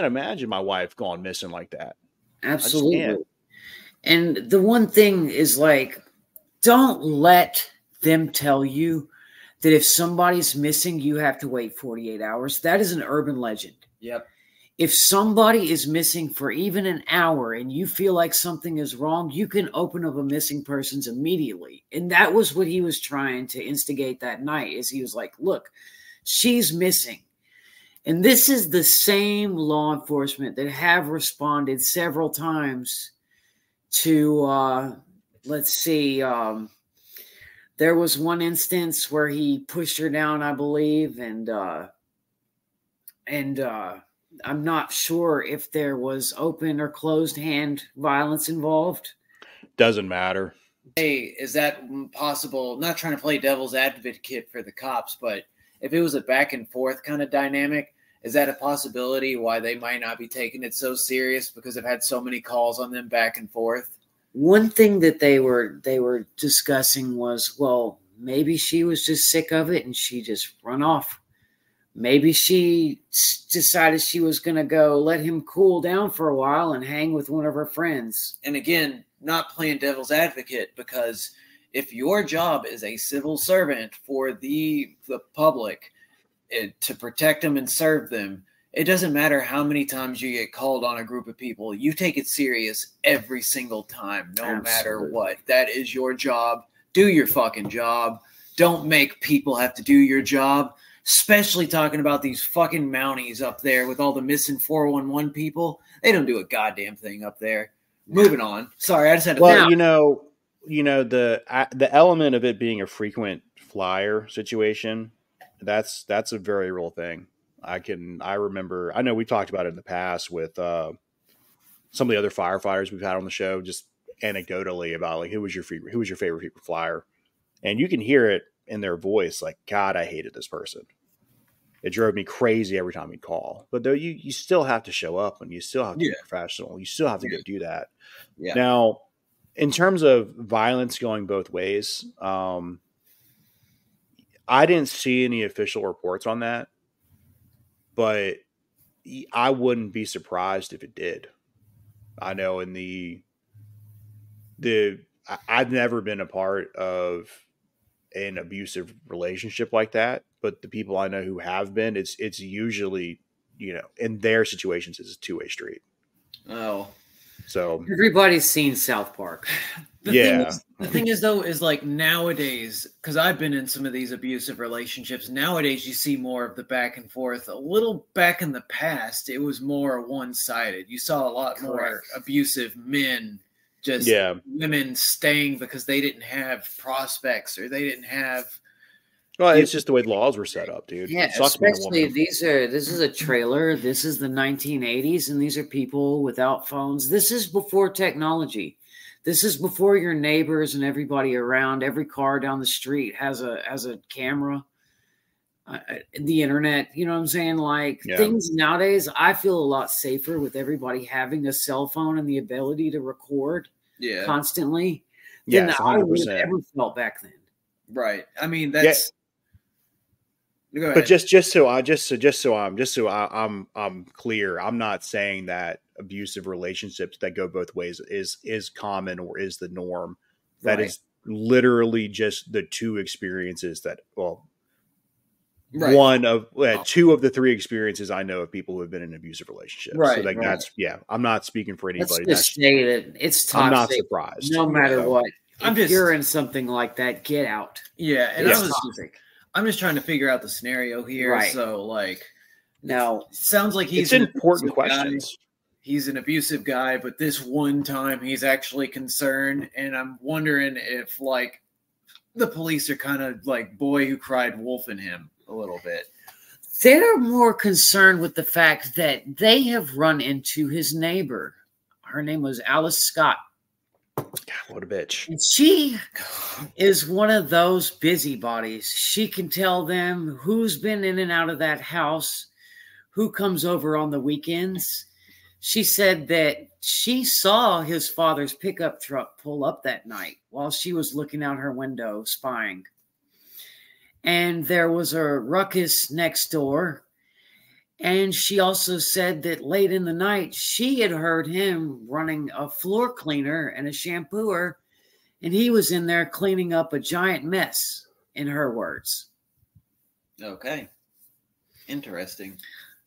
imagine my wife going missing like that. Absolutely. And the one thing is, like, don't let them tell you that if somebody's missing, you have to wait 48 hours. That is an urban legend. Yep. If somebody is missing for even an hour and you feel like something is wrong, you can open up a missing persons immediately. And that was what he was trying to instigate that night, is he was like, look, she's missing. And this is the same law enforcement that have responded several times to, let's see, there was one instance where he pushed her down, I believe, and I'm not sure if there was open or closed hand violence involved. Doesn't matter. Hey, is that possible? I'm not trying to play devil's advocate for the cops, but if it was a back and forth kind of dynamic, is that a possibility why they might not be taking it so serious because they've had so many calls on them back and forth? One thing that they were discussing was, well, maybe she was just sick of it and she just run off. Maybe she decided she was going to go let him cool down for a while and hang with one of her friends. And again, not playing devil's advocate, because if your job is a civil servant for the public, to protect them and serve them, it doesn't matter how many times you get called on a group of people. You take it serious every single time, no matter what. That is your job. Do your fucking job. Don't make people have to do your job, especially talking about these fucking Mounties up there with all the missing 411 people. They don't do a goddamn thing up there. Moving on. Sorry, I just had to. Well, the element of it being a frequent flyer situation, that's a very real thing. I remember, I know we talked about it in the past with some of the other firefighters we've had on the show, just anecdotally about like, who was your favorite frequent flyer? And you can hear it in their voice. Like, God, I hated this person. It drove me crazy every time he'd call. But though you still have to show up and you still have to be professional. You still have to go do that. Yeah. Now, in terms of violence going both ways, I didn't see any official reports on that, but I wouldn't be surprised if it did. I know I've never been a part of an abusive relationship like that, but the people I know who have been, it's usually, in their situations, it's a two-way street. Oh, so everybody's seen South Park. The thing is though, is like nowadays, because I've been in some of these abusive relationships, nowadays you see more of the back and forth. A little back in the past, it was more one-sided. You saw a lot more abusive men, just women staying because they didn't have prospects or they didn't have. Well, it's just the way the laws were set up, dude. Yeah, especially this is a trailer. This is the 1980s, and these are people without phones. This is before technology. This is before your neighbors and everybody around. Every car down the street has a camera. The internet, you know what I'm saying? Like things nowadays, I feel a lot safer with everybody having a cell phone and the ability to record constantly than I would have ever felt back then. Right. I mean, that's. Go ahead. But just so I'm clear, I'm not saying that abusive relationships that go both ways is common or is the norm. That is literally just the two experiences that one of two of the three experiences I know of people who have been in abusive relationships. Right. So like that's I'm not speaking for anybody. Let's just say that it's toxic. I'm not surprised. No matter what. If you're in something like that, get out. Yeah, and I'm just trying to figure out the scenario here. Right. So like now sounds like he's an important questions. He's an abusive guy, but this one time he's actually concerned, and I'm wondering if like the police are kind of like boy who cried wolf in him a little bit. They're more concerned with the fact that they have run into his neighbor. Her name was Alice Scott. God, what a bitch. And she is one of those busybodies. She can tell them who's been in and out of that house, who comes over on the weekends. She said that she saw his father's pickup truck pull up that night while she was looking out her window spying. And there was a ruckus next door. And she also said that late in the night, she had heard him running a floor cleaner and a shampooer, and he was in there cleaning up a giant mess, in her words. Okay. Interesting.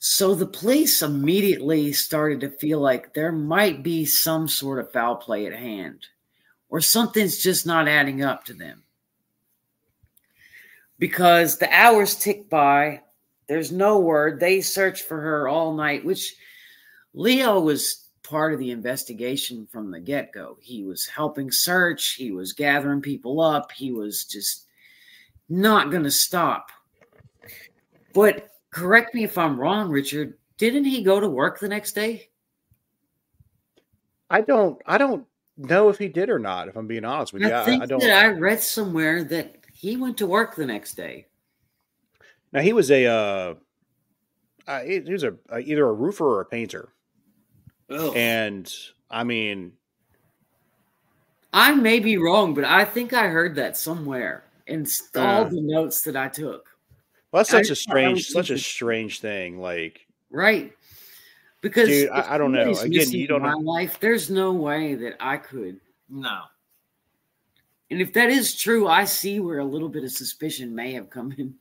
So the police immediately started to feel like there might be some sort of foul play at hand, or something's just not adding up to them. Because the hours tick by. There's no word. They searched for her all night, which Leo was part of the investigation from the get-go. He was helping search. He was gathering people up. He was just not going to stop. But correct me if I'm wrong, Richard. Didn't he go to work the next day? I don't know if he did or not, if I'm being honest with you. I think that I read somewhere that he went to work the next day. Now he was either a roofer or a painter. Ugh. And I mean, I may be wrong, but I think I heard that somewhere in all the notes that I took. Well, that's such a strange thing. Like, right. Because dude, I don't know. Again, you don't know. My life, there's no way that I could. No. And if that is true, I see where a little bit of suspicion may have come in.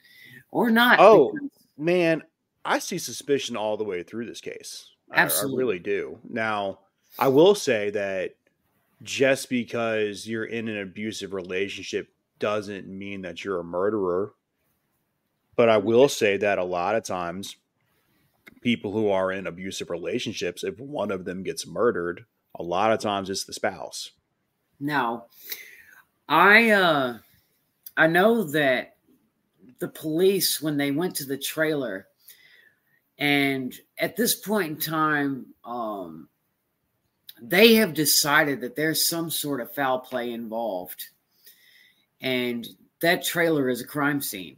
Or not. Oh, man, I see suspicion all the way through this case. Absolutely. I really do. Now, I will say that just because you're in an abusive relationship doesn't mean that you're a murderer. But I will say that a lot of times, people who are in abusive relationships, if one of them gets murdered, a lot of times it's the spouse. Now, I know that the police, when they went to the trailer, And at this point in time, they have decided that there's some sort of foul play involved. And that trailer is a crime scene.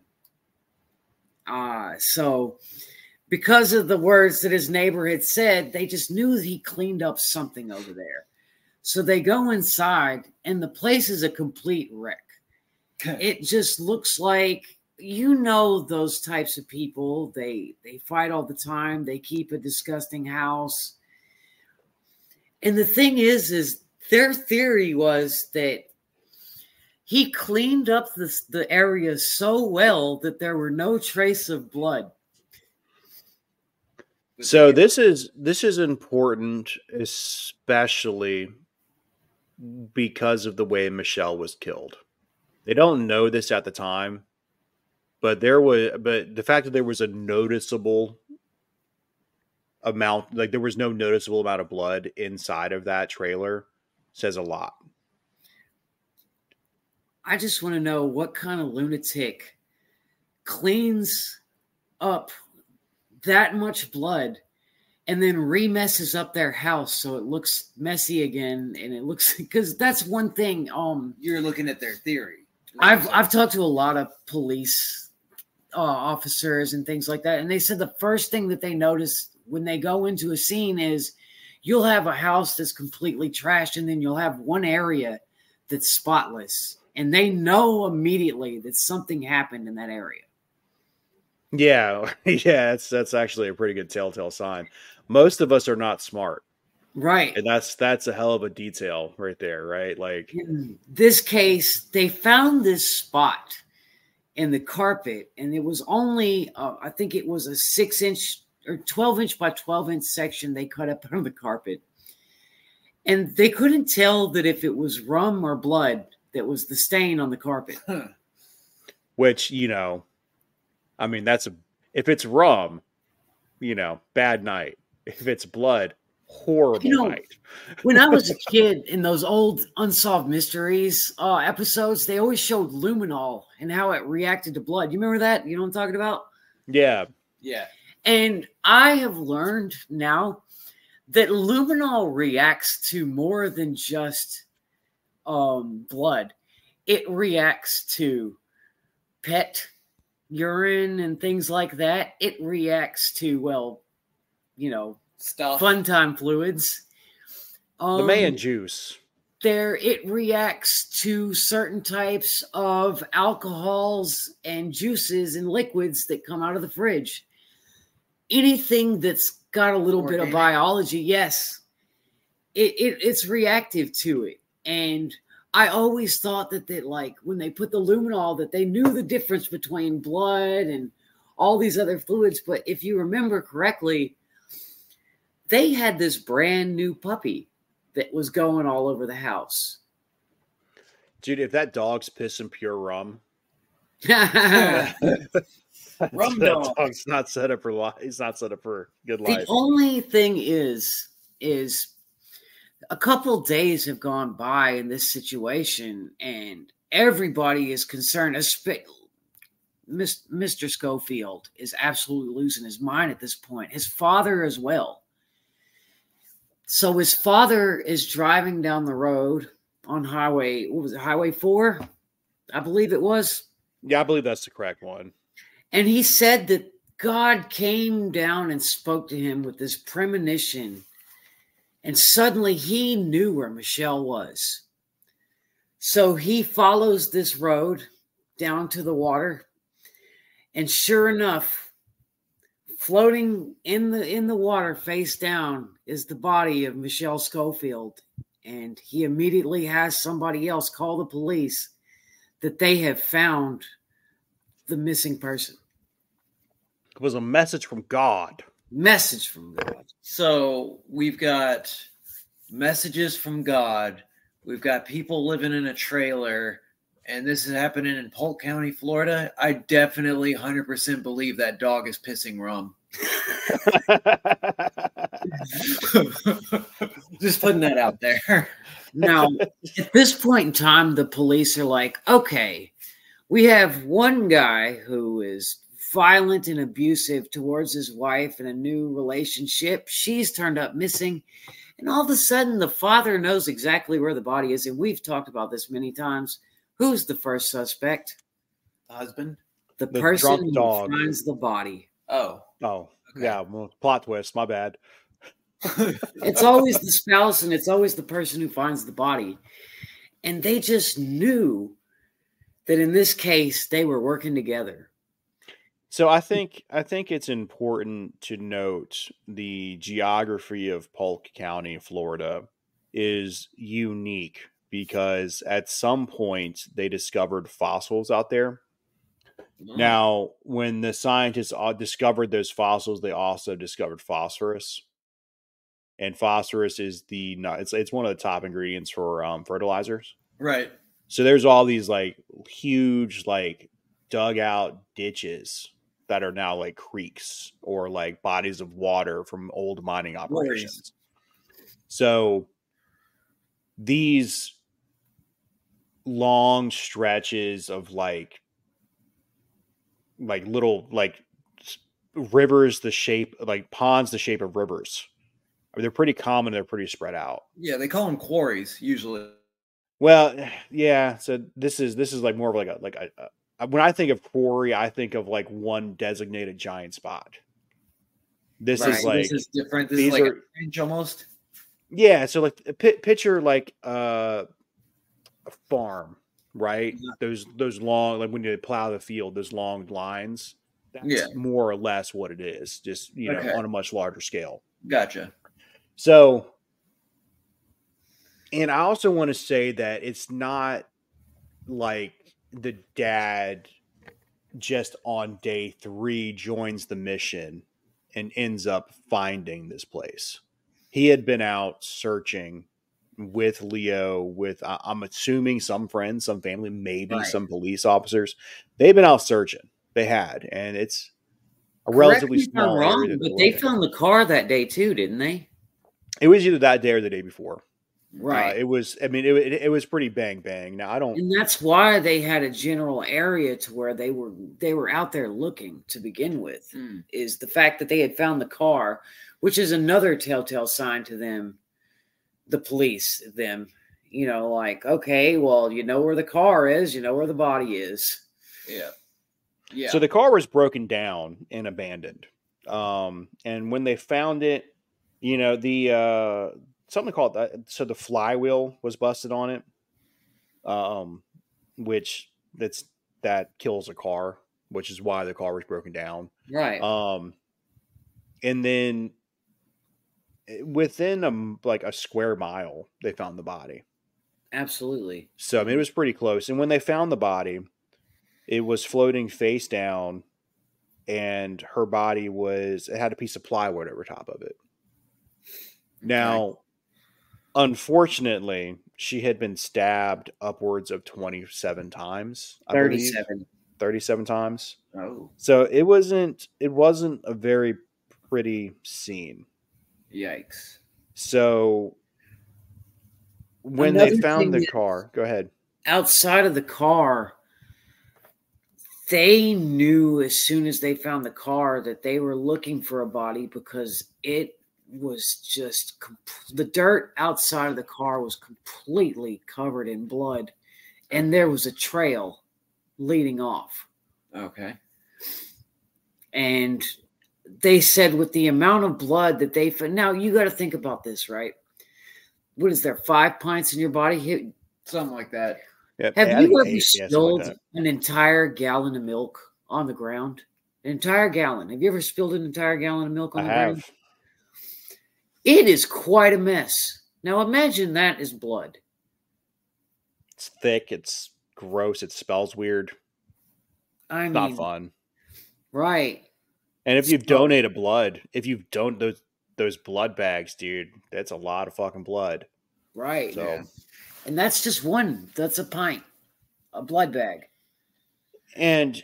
So because of the words that his neighbor had said, they just knew that he cleaned up something over there. So they go inside, and the place is a complete wreck. It just looks like, you know, those types of people. They fight all the time. They keep a disgusting house. And the thing is their theory was that he cleaned up the area so well that there were no trace of blood. So this is important, especially because of the way Michelle was killed. They don't know this at the time, but the fact that there was a noticeable amount, like there was no noticeable amount of blood inside of that trailer, says a lot. I just want to know what kind of lunatic cleans up that much blood and then remesses up their house so it looks messy again. And it looks, because that's one thing. You're looking at their theory. I've talked to a lot of police officers and things like that, and they said the first thing that they notice when they go into a scene is you'll have a house that's completely trashed, and then you'll have one area that's spotless, and they know immediately that something happened in that area. Yeah, yeah, that's actually a pretty good telltale sign. Most of us are not smart. Right. And that's a hell of a detail right there, right? Like in this case, they found this spot in the carpet, and it was only, I think it was a 6-inch or 12-inch by 12-inch section they cut up on the carpet. And they couldn't tell that if it was rum or blood that was the stain on the carpet. Which, you know, I mean, if it's rum, you know, bad night. If it's blood, horrible night. When I was a kid, in those old Unsolved Mysteries episodes, they always showed luminol and how it reacted to blood. You remember that? You know what I'm talking about? Yeah. Yeah. And I have learned now that luminol reacts to more than just blood. It reacts to pet urine and things like that. It reacts to, well, you know, stuff, fun time fluids. The man juice. It reacts to certain types of alcohols and juices and liquids that come out of the fridge. Anything that's got a little bit of biology, yes, it's reactive to it. And I always thought that like when they put the luminol, that they knew the difference between blood and all these other fluids. But if you remember correctly, they had this brand new puppy that was going all over the house. Dude, if that dog's pissing pure rum, rum dog. Dog's not set up for life. He's not set up for good life. The only thing is a couple days have gone by in this situation, and everybody is concerned. Mr. Schoefield is absolutely losing his mind at this point. His father as well. So his father is driving down the road on Highway 4? I believe it was. Yeah, I believe that's the correct one. And he said that God came down and spoke to him with this premonition. And suddenly he knew where Michelle was. So he follows this road down to the water. And sure enough, floating in the water face down is the body of Michelle Schoefield. And he immediately has somebody else call the police that they have found the missing person. It was a message from God. Message from God. So we've got messages from God. We've got people living in a trailer. And this is happening in Polk County, Florida. I definitely 100% believe that dog is pissing rum. Just putting that out there. Now, at this point in time, the police are like, okay, we have one guy who is violent and abusive towards his wife in a new relationship. She's turned up missing. And all of a sudden, the father knows exactly where the body is. And we've talked about this many times. Who's the first suspect? The husband? The person who finds the body. Oh. Okay. Yeah. Well, plot twist. My bad. It's always the spouse and it's always the person who finds the body. And they just knew that in this case, they were working together. So I think it's important to note the geography of Polk County, Florida, is unique because at some point they discovered fossils out there. Mm. Now, when the scientists discovered those fossils, they also discovered phosphorus, and phosphorus is it's one of the top ingredients for fertilizers. Right. So there's all these like huge like dugout ditches that are now like creeks or like bodies of water from old mining operations. So these long stretches of like little like rivers, the shape like ponds, the shape of rivers. I mean, they're pretty common. They're pretty spread out. Yeah, they call them quarries usually. Well, yeah. So this is like more of like a when I think of quarry, I think of like one designated giant spot. This is like this is different. This is like a range almost. Yeah, so like picture like a farm, right? Yeah. Those long, like when you plow the field, those long lines. That's more or less what it is, just know, on a much larger scale. Gotcha. So, and I also want to say that it's not like the dad just on day 3 joins the mission and ends up finding this place. He had been out searching with Leo, with I'm assuming some friends, some family, maybe some police officers. They've been out searching. They had, and it's a relatively small area. But they found the car that day too, didn't they? It was either that day or the day before. Right. It was. I mean, it was pretty bang bang. Now I don't. And that's why they had a general area to where they were out there looking to begin with. Is the fact that they had found the car, which is another telltale sign to them, the police, them. You know, like, okay, well, you know where the car is, you know where the body is. Yeah. Yeah. So the car was broken down and abandoned. And when they found it, you know, the something called so the flywheel was busted on it, which that kills a car, which is why the car was broken down. Right. And then within like a square mile, they found the body. Absolutely. So I mean, it was pretty close. And when they found the body, it was floating face down, and her body it had a piece of plywood over top of it. Now, unfortunately, she had been stabbed upwards of 27 times. 37 times. Oh. So it wasn't a very pretty scene. Yikes. So when they found the car, go ahead. Outside of the car, they knew as soon as they found the car that they were looking for a body because it was just the dirt outside of the car was completely covered in blood, and there was a trail leading off. Okay. And they said with the amount of blood that they found, now you got to think about this, right? What is there, 5 pints in your body? Something like that. Yep. Have you ever spilled an entire gallon of milk on the ground? An entire gallon. Have you ever spilled an entire gallon of milk on the ground? It is quite a mess. Now imagine that is blood. It's thick. It's gross. It smells weird. I mean, not fun. Right. And if you've donated blood, if you've those blood bags, dude, that's a lot of fucking blood. Right. So, yeah. And that's just one. That's a pint, a blood bag. And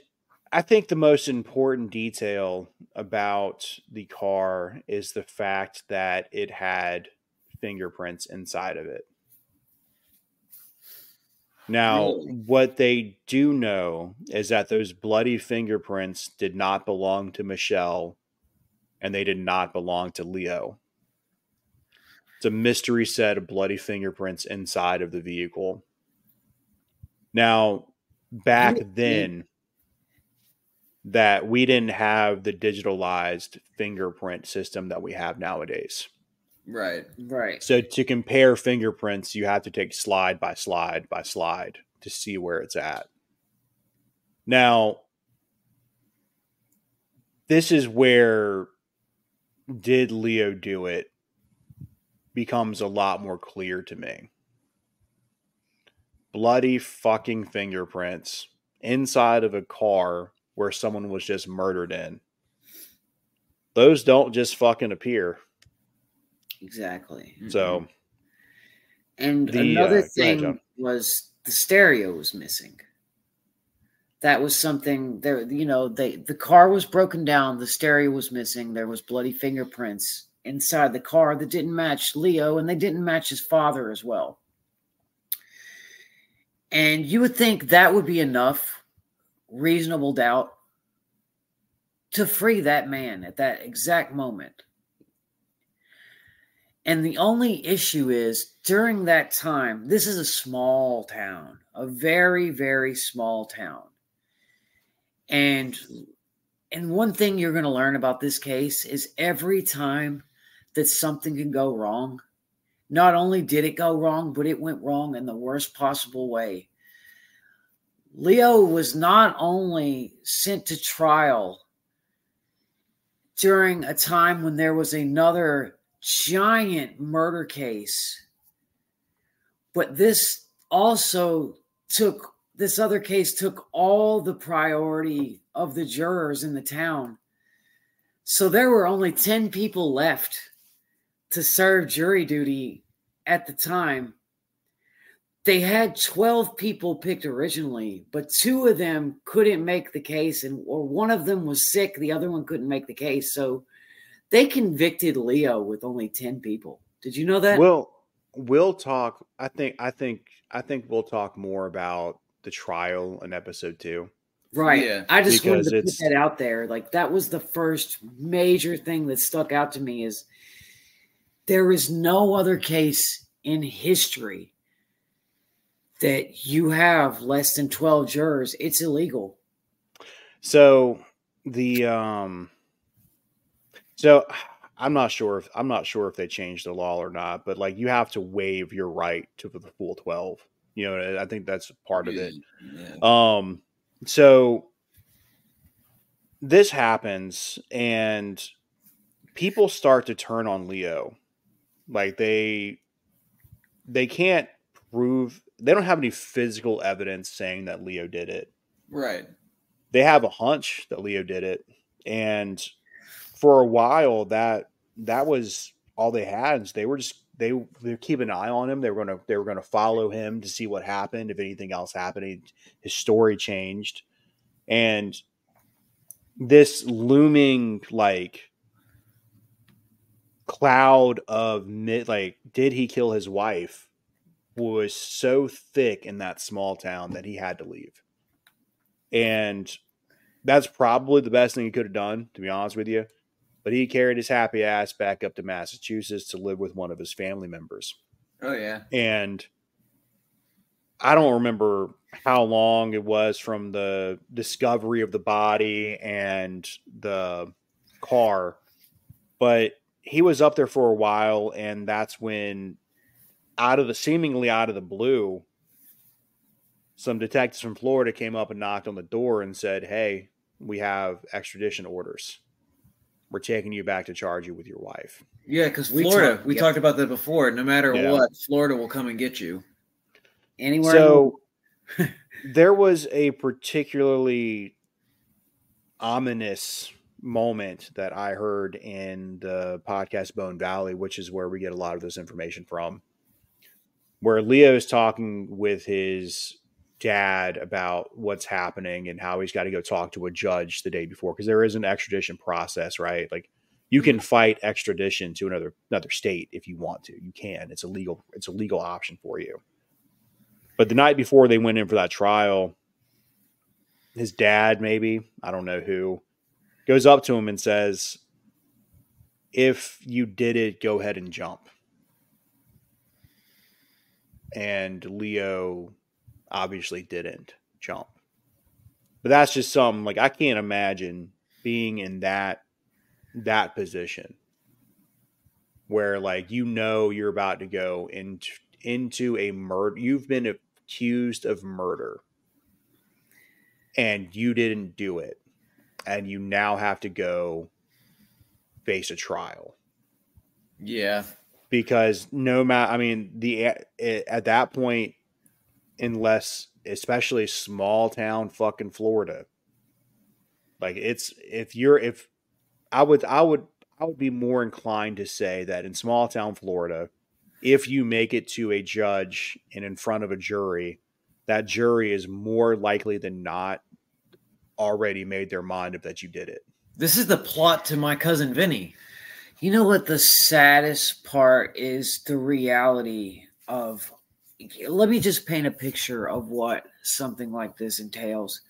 I think the most important detail about the car is the fact that it had fingerprints inside of it. Now, what they do know is that those bloody fingerprints did not belong to Michelle, and they did not belong to Leo. It's a mystery set of bloody fingerprints inside of the vehicle. Now, back then, that we didn't have the digitalized fingerprint system that we have nowadays. Right. So to compare fingerprints, you have to take slide by slide by slide to see where it's at. Now, this is where did Leo do it becomes a lot more clear to me. Bloody fucking fingerprints inside of a car where someone was just murdered in. Those don't just fucking appear. Exactly. So, and another thing was the stereo was missing. That was something there. The car was broken down. The stereo was missing. There was bloody fingerprints inside the car that didn't match Leo, and they didn't match his father as well. And you would think that would be enough reasonable doubt to free that man at that exact moment. And the only issue is during that time, this is a small town, a very, very small town. And one thing you're going to learn about this case is every time that something can go wrong, not only did it go wrong, but it went wrong in the worst possible way. Leo was not only sent to trial during a time when there was another giant murder case, but this other case took all the priority of the jurors in the town. So there were only 10 people left to serve jury duty at the time. They had 12 people picked originally, but 2 of them couldn't make the case, or one of them was sick, the other one couldn't make the case. So they convicted Leo with only 10 people. Did you know that? Well, we'll talk. I think we'll talk more about the trial in episode 2. Right. Yeah. I just wanted to put that out there. Like, that was the first major thing that stuck out to me is there is no other case in history that you have less than 12 jurors. It's illegal. So so I'm not sure if they changed the law or not, but like you have to waive your right to the full 12. I think that's part of it. Yeah. So this happens and people start to turn on Leo. Like they can't prove, they don't have any physical evidence saying that Leo did it. Right. They have a hunch that Leo did it. And for a while that was all they had. Is they were keeping an eye on him. They were going to follow him to see what happened. If anything else happened, his story changed. And this looming like cloud of did he kill his wife was so thick in that small town that he had to leave. And that's probably the best thing he could have done, to be honest with you. But he carried his happy ass back up to Massachusetts to live with one of his family members. Oh, yeah. And I don't remember how long it was from the discovery of the body and the car, but he was up there for a while, and that's when seemingly out of the blue, some detectives from Florida came up and knocked on the door and said, "Hey, we have extradition orders. We're taking you back to charge you with your wife." Yeah, because Florida, we talked about that before. No matter what, Florida will come and get you. Anywhere. So there was a particularly ominous moment that I heard in the podcast Bone Valley, which is where we get a lot of this information from, where Leo is talking with his dad about what's happening and how he's got to go talk to a judge the day before, because there is an extradition process, right? Like you can fight extradition to another state if you want to. You can. It's a legal option for you. But the night before they went in for that trial, his dad, maybe, I don't know who, goes up to him and says, if you did it, go ahead and jump. And Leo obviously didn't jump. But that's just something, like, I can't imagine being in that position where, like, you're about to go into a murder. You've been accused of murder and you didn't do it. And you now have to go face a trial. Yeah. Because at that point, unless, especially small town fucking Florida, like I would be more inclined to say that in small town Florida, if you make it to a judge and in front of a jury, that jury is more likely than not already made their mind up that you did it. This is the plot to My Cousin Vinny. You know what the saddest part is? The reality of, let me just paint a picture of what something like this entails.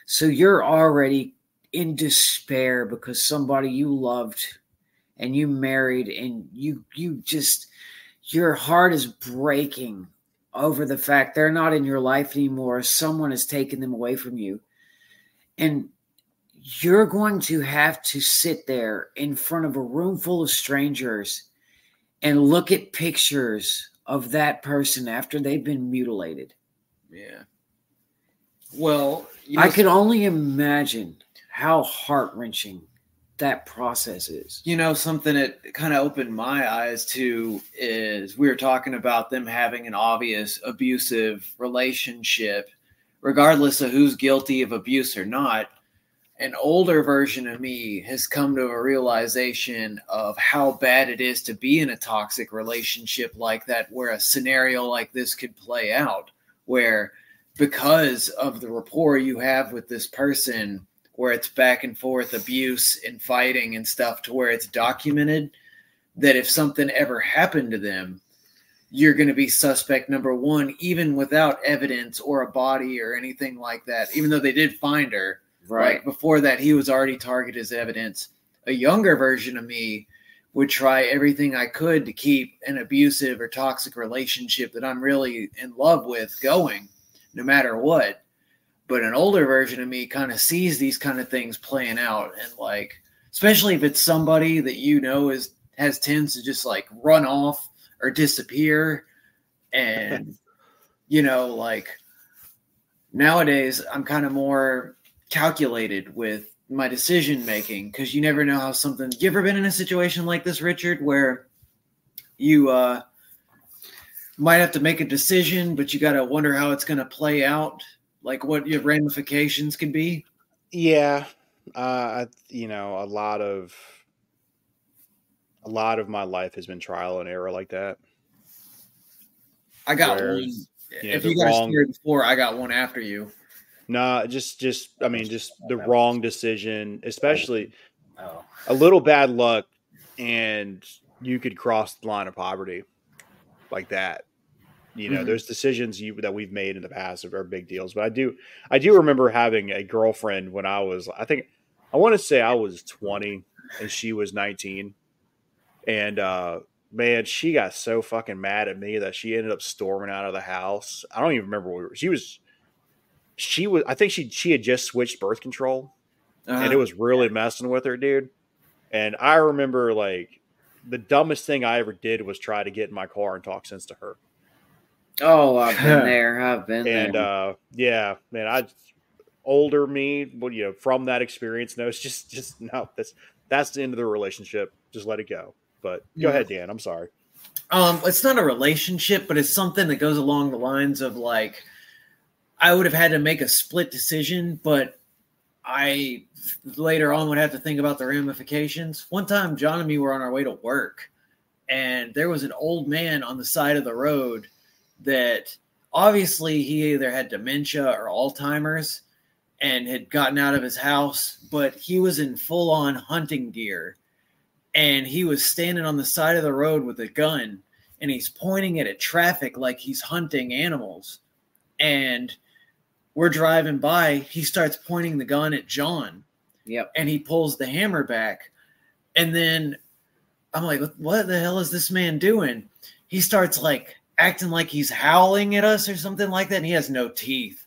So you're already in despair because somebody you loved and you married, and you just, your heart is breaking over the fact they're not in your life anymore. Someone has taken them away from you. And you're going to have to sit there in front of a room full of strangers and look at pictures of that person after they've been mutilated. Yeah. Well, I can only imagine how heart-wrenching that process is. You know, something that kind of opened my eyes to is we were talking about them having an obvious abusive relationship, regardless of who's guilty of abuse or not. An older version of me has come to a realization of how bad it is to be in a toxic relationship like that, where a scenario like this could play out, where because of the rapport you have with this person, where it's back and forth abuse and fighting and stuff, to where it's documented, that if something ever happened to them, you're going to be suspect number one, even without evidence or a body or anything like that, even though they did find her. Right. Like before that, he was already targeted as evidence. A younger version of me would try everything I could to keep an abusive or toxic relationship that I'm really in love with going, no matter what. But an older version of me kind of sees these kind of things playing out, and like, especially if it's somebody that you know has tends to just like run off or disappear, and you know, like nowadays I'm kind of more calculated with my decision making, because you never know how something. You ever been in a situation like this, Richard, where you might have to make a decision, but you got to wonder how it's going to play out, like what your ramifications could be? Yeah, you know, a lot of my life has been trial and error like that. I got one. If you got a story before, I got one after you. No, just the wrong decision, especially a little bad luck, and you could cross the line of poverty like that. You know, those decisions that we've made in the past are big deals. But I do remember having a girlfriend when I want to say I was 20 and she was 19. And man, she got so fucking mad at me that she ended up storming out of the house. I don't even remember where she was, I think she had just switched birth control, and it was really messing with her, dude. And I remember, like, the dumbest thing I ever did was try to get in my car and talk sense to her. Oh, I've been there. And yeah, man, older me, well, you know, from that experience, no, it's just no, that's the end of the relationship. Just let it go. But go ahead, Dan. I'm sorry. It's not a relationship, but it's something that goes along the lines of, like, I would have had to make a split decision, but I later on would have to think about the ramifications. One time, John and me were on our way to work, and there was an old man on the side of the road that obviously he either had dementia or Alzheimer's and had gotten out of his house, but he was in full-on hunting gear, and he was standing on the side of the road with a gun, and he's pointing it at traffic like he's hunting animals. and we're driving by. He starts pointing the gun at John. Yep. And he pulls the hammer back. And then I'm like, what the hell is this man doing? He starts like acting like he's howling at us or something like that. And he has no teeth.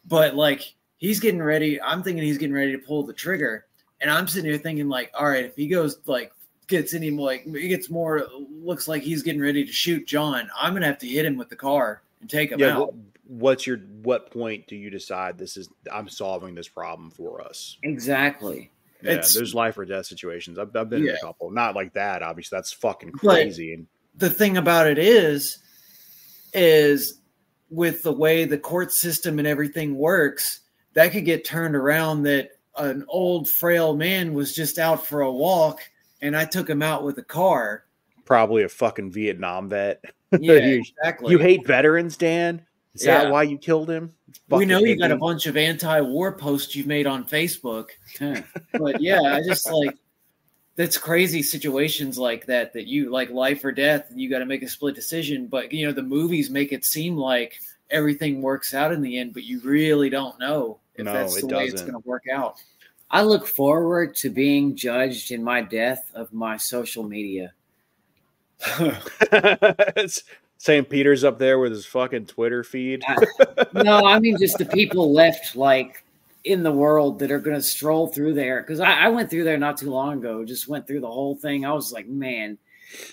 But like he's getting ready. I'm thinking he's getting ready to pull the trigger. And I'm sitting here thinking like, all right, if he goes like gets any like he gets more, looks like he's getting ready to shoot John, I'm gonna have to hit him with the car and take him out. What point do you decide I'm solving this problem for us? Exactly. Yeah, there's life or death situations. I've been in a couple. Not like that, obviously. That's fucking crazy. But the thing about it is with the way the court system and everything works, that could get turned around that an old frail man was just out for a walk and I took him out with a car. Probably a fucking Vietnam vet. Yeah, exactly. You hate veterans, Dan? Is that why you killed him? We know you got a bunch of anti-war posts you've made on Facebook. But yeah, I just like, that's crazy situations like that you like life or death. You got to make a split decision. But, you know, the movies make it seem like everything works out in the end, but you really don't know if that's the way it's going to work out. I look forward to being judged in my death of my social media. It's St. Peter's up there with his fucking Twitter feed. No, I mean just the people left like in the world that are going to stroll through there. Because I went through there not too long ago. Just went through the whole thing. I was like, man,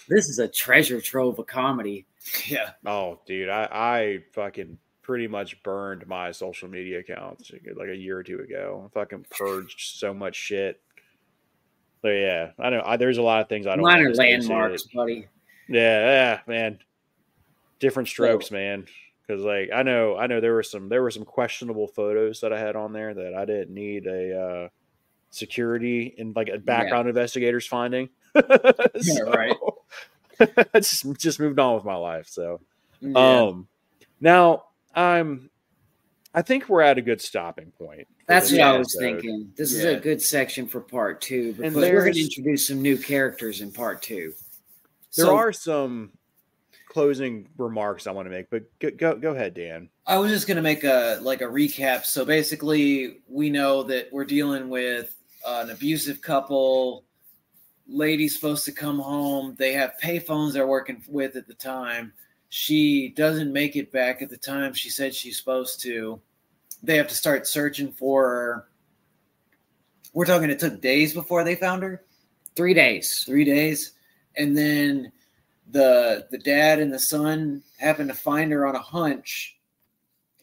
this is a treasure trove of comedy. Yeah. Oh, dude, I fucking pretty much burned my social media accounts like a year or two ago. I fucking purged so much shit. So yeah, I know there's a lot of things I don't. Mine are landmarks, buddy. Yeah, man. Different strokes, man. Because like I know there were some questionable photos that I had on there that I didn't need a security and like a background investigators finding. Yeah, right. I just moved on with my life. So, now I think we're at a good stopping point. That's what I was thinking. This is a good section for part 2 because we're going to introduce some new characters in part 2. There are some closing remarks I want to make, but go ahead, Dan. I was just going to make a recap. So basically, we know that we're dealing with an abusive couple. Lady's supposed to come home. They have payphones they're working with at the time. She doesn't make it back at the time she said she's supposed to. They have to start searching for her. We're talking it took days before they found her? 3 days. 3 days. And then the dad and the son happen to find her on a hunch.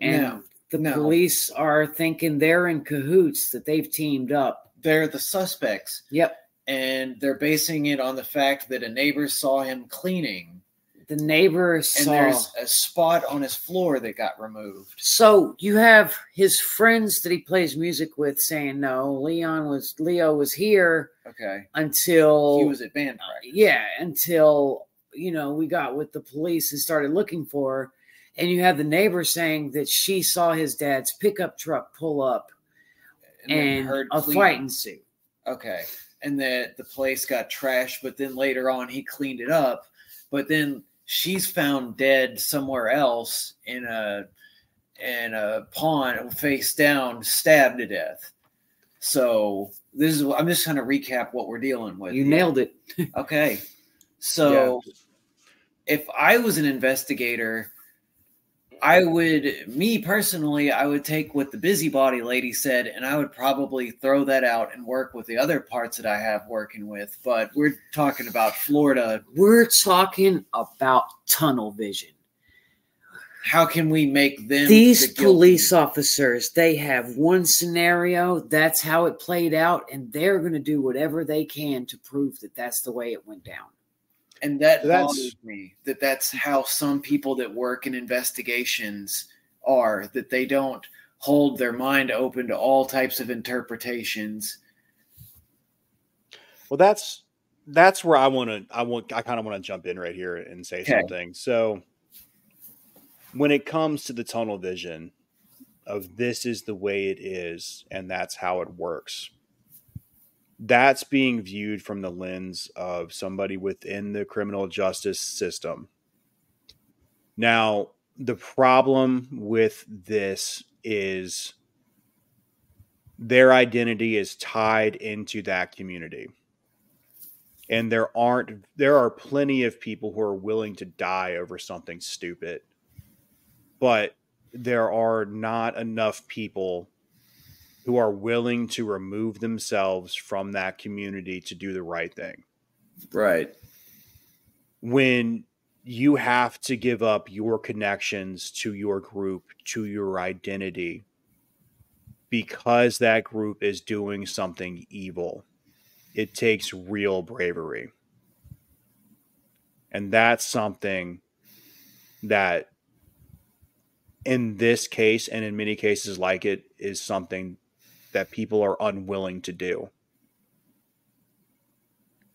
And the police are thinking they're in cahoots, that they've teamed up. They're the suspects. Yep. And they're basing it on the fact that a neighbor saw him cleaning. The neighbor saw. And there's a spot on his floor that got removed. So you have his friends that he plays music with saying, no, Leo was here. Okay. Until. He was at band practice. Yeah. Until, we got with the police and started looking for her. And you have the neighbor saying that she saw his dad's pickup truck pull up and a fight ensue. Okay. And that the place got trashed, but then later on he cleaned it up. But then she's found dead somewhere else in a pond, face down, stabbed to death. So I'm just going to recap what we're dealing with. You nailed it. Okay. So if I was an investigator, I would take what the busybody lady said, and I would probably throw that out and work with the other parts that I have working with. But we're talking about Florida. We're talking about tunnel vision. How can we make them? These police officers, they have one scenario. That's how it played out, and they're going to do whatever they can to prove that that's the way it went down. And that bothers me, that's how some people that work in investigations are, that they don't hold their mind open to all types of interpretations. Well, that's where I kind of want to jump in right here and say something. So when it comes to the tunnel vision of this is the way it is, and that's how it works, that's being viewed from the lens of somebody within the criminal justice system. Now, the problem with this is their identity is tied into that community. And there are plenty of people who are willing to die over something stupid. But there are not enough people who are willing to remove themselves from that community to do the right thing. Right. When you have to give up your connections to your group, to your identity, because that group is doing something evil, it takes real bravery. And that's something that, in this case and in many cases like it, is something that people are unwilling to do.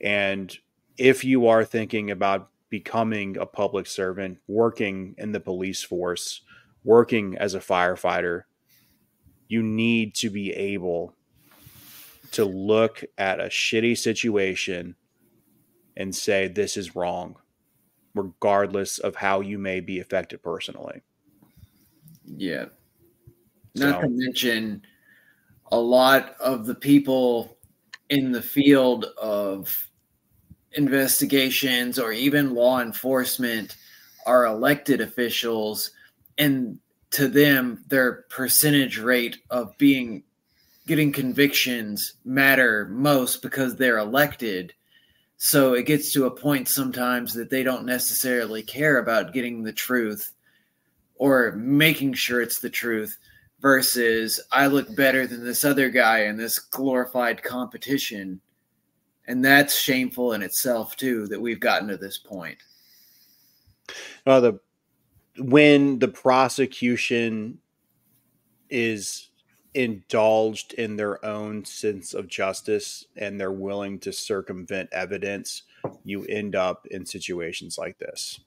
And if you are thinking about becoming a public servant, working in the police force, working as a firefighter, you need to be able to look at a shitty situation and say, this is wrong, regardless of how you may be affected personally. Yeah. Not to mention, a lot of the people in the field of investigations or even law enforcement are elected officials, and to them, their percentage rate of getting convictions matter most because they're elected. So it gets to a point sometimes that they don't necessarily care about getting the truth or making sure it's the truth, versus I look better than this other guy in this glorified competition. And that's shameful in itself too, that we've gotten to this point. When the prosecution is indulged in their own sense of justice and they're willing to circumvent evidence, you end up in situations like this.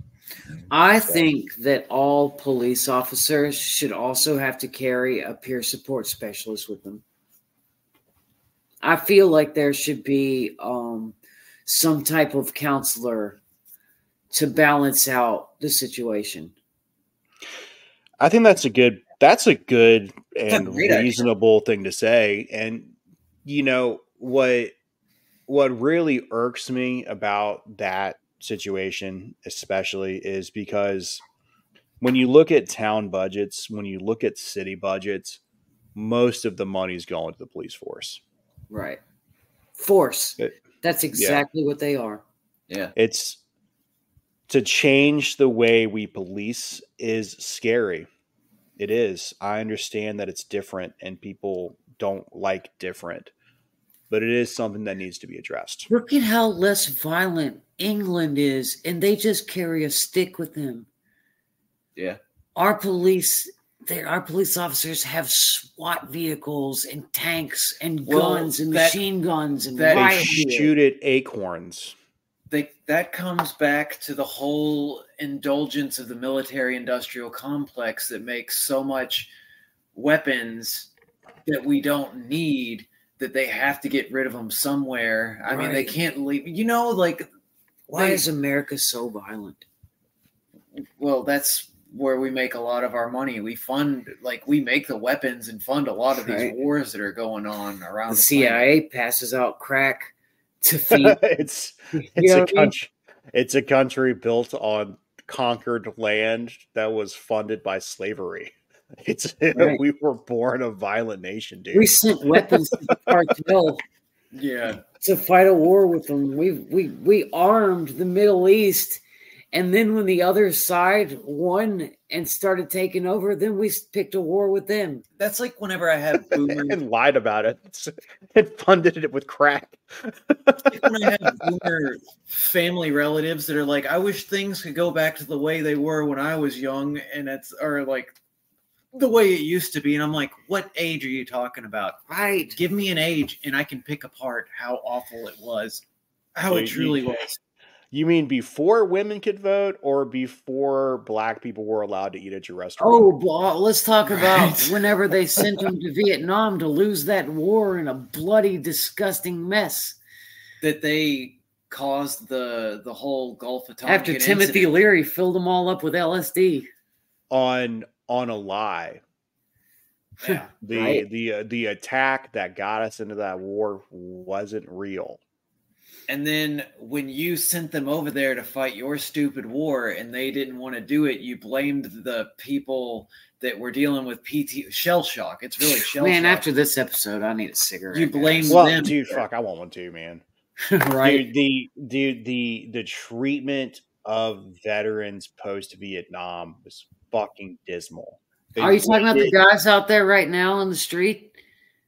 I think that all police officers should also have to carry a peer support specialist with them. I feel like there should be some type of counselor to balance out the situation. I think that's a good and reasonable thing to say. And you know what really irks me about that situation especially is because when you look at town budgets, when you look at city budgets, most of the money is going to the police force. Right. Force. That's exactly what they are. Yeah. It's to change the way we police is scary. It is. I understand that it's different and people don't like different, but it is something that needs to be addressed. Look at how less violent England is, and they just carry a stick with them. Yeah. Our police officers have SWAT vehicles and tanks and guns and machine guns and they shoot at acorns. That comes back to the whole indulgence of the military-industrial complex that makes so much weapons that we don't need, that they have to get rid of them somewhere. I mean, they can't leave. You know, like, why is America so violent? Well, that's where we make a lot of our money. We make the weapons and fund a lot of these wars that are going on around the CIA planet. Passes out crack to feed. It's a country built on conquered land that was funded by slavery. We were born a violent nation, dude. We sent weapons to the cartel. Yeah. To fight a war with them. We armed the Middle East. And then when the other side won and started taking over, then we picked a war with them. That's like whenever I have boomers and lied about it and funded it with crack. Like when I have boomer family relatives that are like, I wish things could go back to the way they were when I was young, and or like the way it used to be. And I'm like, what age are you talking about? Right. Give me an age and I can pick apart how awful it was, how it truly was. You mean before women could vote or before black people were allowed to eat at your restaurant? Oh, well, let's talk about whenever they sent them to Vietnam to lose that war in a bloody, disgusting mess. That they caused the whole Gulf of Tonkin after Timothy Leary filled them all up with LSD. on a lie. Yeah. The attack that got us into that war wasn't real. And then when you sent them over there to fight your stupid war and they didn't want to do it, you blamed the people that were dealing with shell shock. It's really shell shock. Man, after this episode, I need a cigarette. You blamed them. Dude, fuck, I want one too, man. Right? The treatment of veterans post-Vietnam was fucking dismal. Are you talking about the guys out there right now on the street?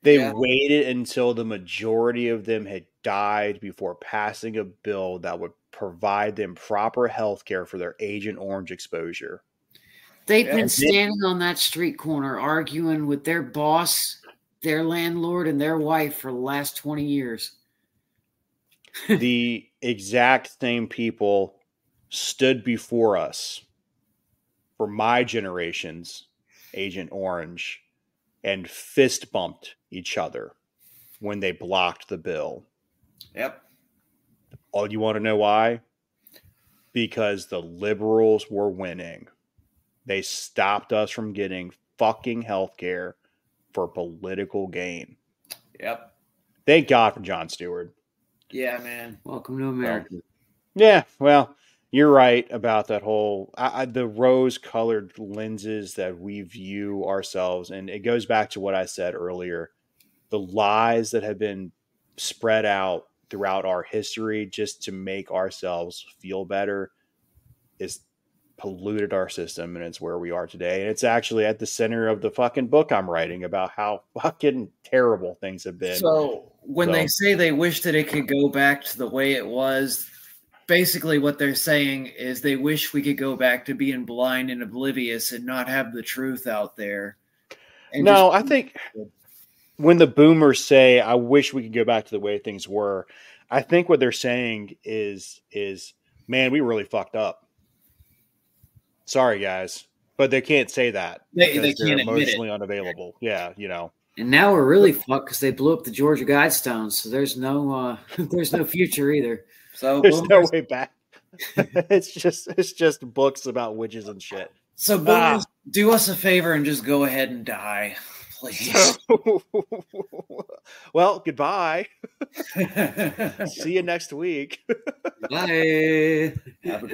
They waited until the majority of them had died before passing a bill that would provide them proper health care for their Agent Orange exposure. They've been standing on that street corner arguing with their boss, their landlord, and their wife for the last 20 years. The exact same people stood before us for my generation's Agent Orange and fist bumped each other when they blocked the bill. Yep. All you want to know why? Because the liberals were winning. They stopped us from getting fucking health care for political gain. Yep. Thank God for Jon Stewart. Yeah, man. Welcome to America. Yeah, well, you're right about that whole the rose-colored lenses that we view ourselves, and it goes back to what I said earlier. The lies that have been spread out throughout our history just to make ourselves feel better is polluted our system, and it's where we are today. And it's actually at the center of the fucking book I'm writing about how fucking terrible things have been. So when they say they wish that it could go back to the way it was, basically what they're saying is they wish we could go back to being blind and oblivious and not have the truth out there. No, I think when the boomers say, I wish we could go back to the way things were, I think what they're saying is, man, we really fucked up. Sorry, guys. But they can't say that. They can't they're admit emotionally unavoilable. Yeah, you know. And now we're really fucked because they blew up the Georgia Guidestones, so there's no future either. So there's no way back. it's just books about witches and shit. So boomers, do us a favor and just go ahead and die, please. Well, goodbye. See you next week. Bye.